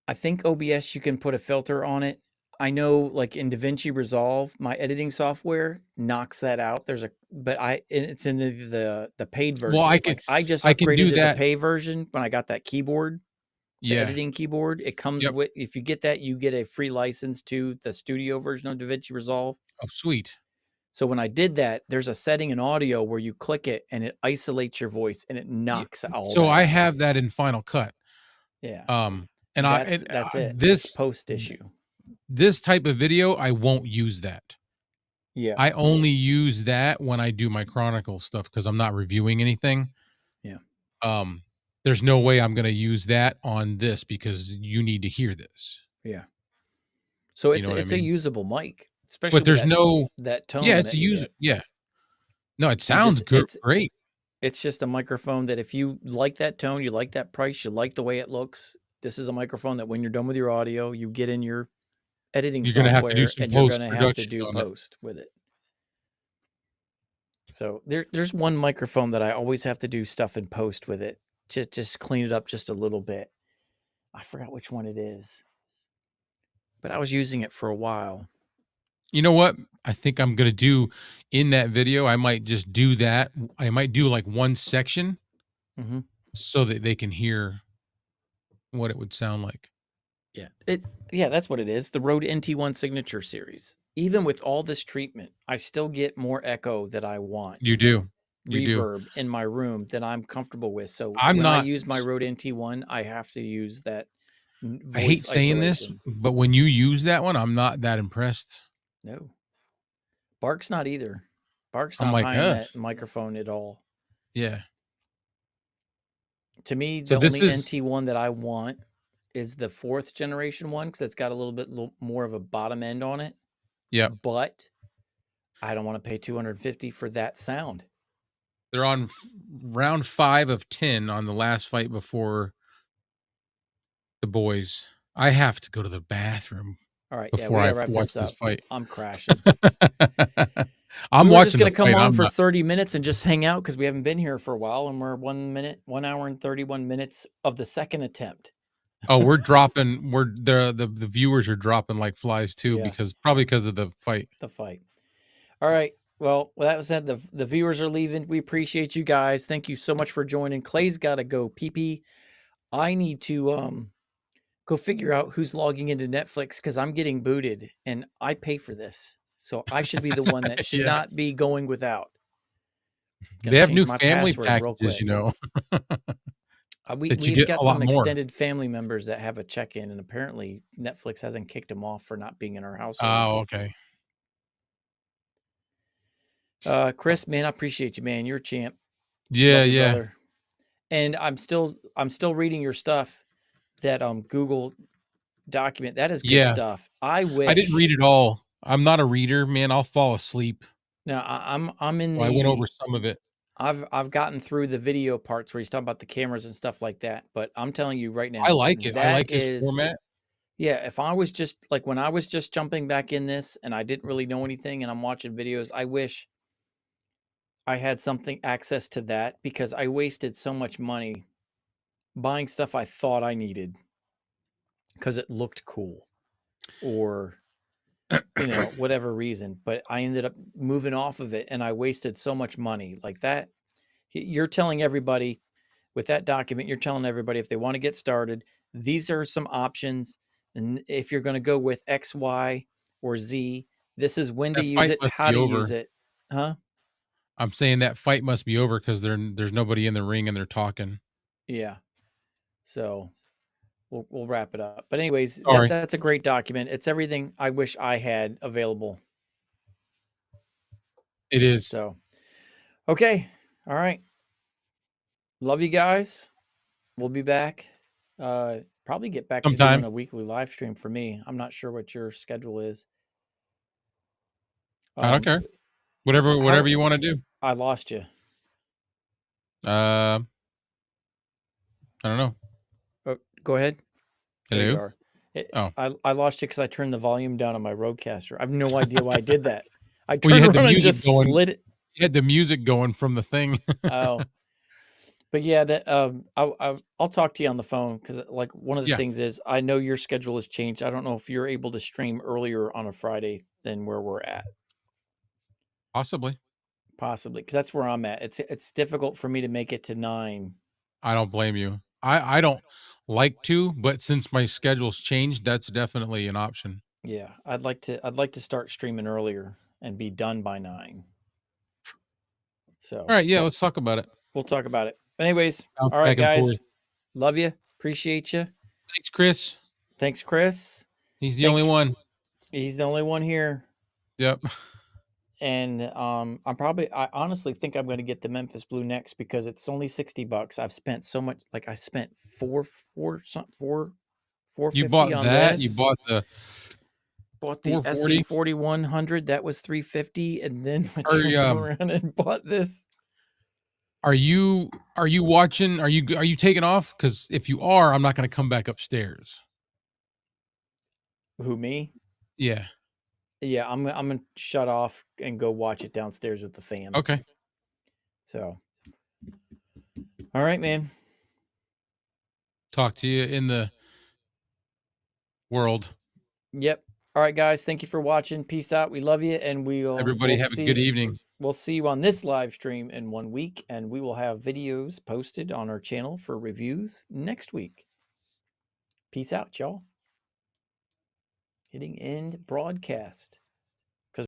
I think OBS, you can put a filter on it. I know, like in DaVinci Resolve, my editing software knocks that out. It's in the paid version. Well, I just I can upgraded do to that. the pay version when I got that keyboard, the Yeah. editing keyboard. It comes Yep. with, if you get that, you get a free license to the studio version of DaVinci Resolve. Oh, sweet. So when I did that, there's a setting in audio where you click it and it isolates your voice and it knocks all So that I out. have that in Final Cut. Yeah. And that's it. It's this post issue. this type of video, I won't use that. Yeah. I only use that when I do my Chronicle stuff because I'm not reviewing anything. Yeah. There's no way I'm going to use that on this because you need to hear this. Yeah. So You know what I it's mean? a usable mic, especially But there's that tone. yeah, it's a user. Yeah. No, it sounds good. Great. It's just a microphone that if you like that tone, you like that price, you like the way it looks, This is a microphone that when you're done with your audio, you get in your editing You're gonna have to do software some and you're going to have to post-production do on it. post with it. So there's one microphone that I always have to do stuff in post with it. Just clean it up just a little bit. I forgot which one it is, but I was using it for a while. You know what? I think I'm gonna do in that video, I might just do that. I might do, like, one section Mhm. so that they can hear what it would sound like. Yeah, that's what it is. The Rode NT1 Signature Series. Even with all this treatment, I still get more echo that I want. You do. You do. Reverb in my room that I'm comfortable with. So I'm when I not use my Rode NT1, I have to use that I hate voice saying this, isolation. but when you use that one, I'm not that impressed. No. Bark's not either. Bark's I'm not like, high in "Ugh." that microphone at all. Yeah. To me, So the this only is NT1 that I want is the 4th generation one because it's got a little bit more of a bottom end on it. Yep. But I don't want to pay $250 for that sound. They're on round 5 of 10 on the last fight before the boys. I have to go to the bathroom All right, before we I gotta wrap watch this this up. fight. I'm crashing. I'm We were just watching the gonna come fight. on I'm for not. 30 minutes and just hang out because we haven't been here for a while, and we're 1 hour and 31 minutes of the second attempt. Oh, we're dropping. We're the viewers are dropping like flies too Yeah. probably because of the fight. The fight. All right. Well, with that said, the viewers are leaving. We appreciate you guys. Thank you so much for joining. Clay's got to go pee. I need to go figure out who's logging into Netflix because I'm getting booted and I pay for this. So I should be the one that should Yeah. not be going without. They Gotta have change new my family password real packages, quick. you know, that you We've get got a lot some more. extended family members that have a check-in, and apparently Netflix hasn't kicked them off for not being in our household. Oh, okay. Chris, man, I appreciate you, man. You're a champ. Yeah, Love you, yeah. brother. And I'm still reading your stuff. That Google document. That is good Yeah. stuff. I wish I didn't read it all. I'm not a reader, man. I'll fall asleep. Now I'm in So I went over some of it. I've gotten through the video parts where he's talking about the cameras and stuff like that. But I'm telling you right now, I like it. I that like his is format. yeah. If I was just like when I was just jumping back in this and I didn't really know anything and I'm watching videos, I wish I had something access to that because I wasted so much money buying stuff I thought I needed because it looked cool or whatever reason, but I ended up moving off of it and I wasted so much money like that. You're telling everybody with that document, you're telling everybody if they want to get started, these are some options. And if you're going to go with X, Y, or Z, this is when to That use fight it, must how be to over. use it. Huh? I'm saying that fight must be over because there's nobody in the ring and they're talking. Yeah. So we'll wrap it up. But anyways, Sorry. that's a great document. It's everything I wish I had available. It is. So, okay. All right. Love you guys. We'll be back. Probably get back to Sometime. doing a weekly live stream for me. I'm not sure what your schedule is. I don't care. Whatever you want to do. I lost you. I don't know. Oh, go ahead. Hello? There you are. I lost you because I turned the volume down on my Rodecaster. I have no idea why I did that. I turned around and just slid it. You had the music going from the thing. Oh. But yeah, that I'll talk to you on the phone because like one of the things is I know your schedule has changed. I don't know if you're able to stream earlier on a Friday than where we're at. Possibly, because that's where I'm at. It's difficult for me to make it to 9. I don't blame you. I don't like to, but since my schedule's changed, that's definitely an option. Yeah, I'd like to start streaming earlier and be done by 9. So all right, yeah, let's talk about it. We'll talk about it. But anyways, all right, guys. Love you. Appreciate you. Thanks, Chris. Thanks, Chris. He's the only one. He's the only one here. Yep. And I honestly think I'm going to get the Memphis Blue next because it's only $60. I've spent so much. Like I spent $450. You bought on that. This. You bought the SE 4100. That was $350, and then I turned around and bought this. Are you watching? Are you taking off? Because if you are, I'm not going to come back upstairs. Who, me? Yeah. Yeah, I'm gonna shut off and go watch it downstairs with the fam. Okay. So, all right, man. Talk to you in the world. Yep. All right, guys. Thank you for watching. Peace out. We love you, and Everybody have a good evening. we'll see you on this live stream in 1 week, and we will have videos posted on our channel for reviews next week. Peace out, y'all. Hitting end broadcast.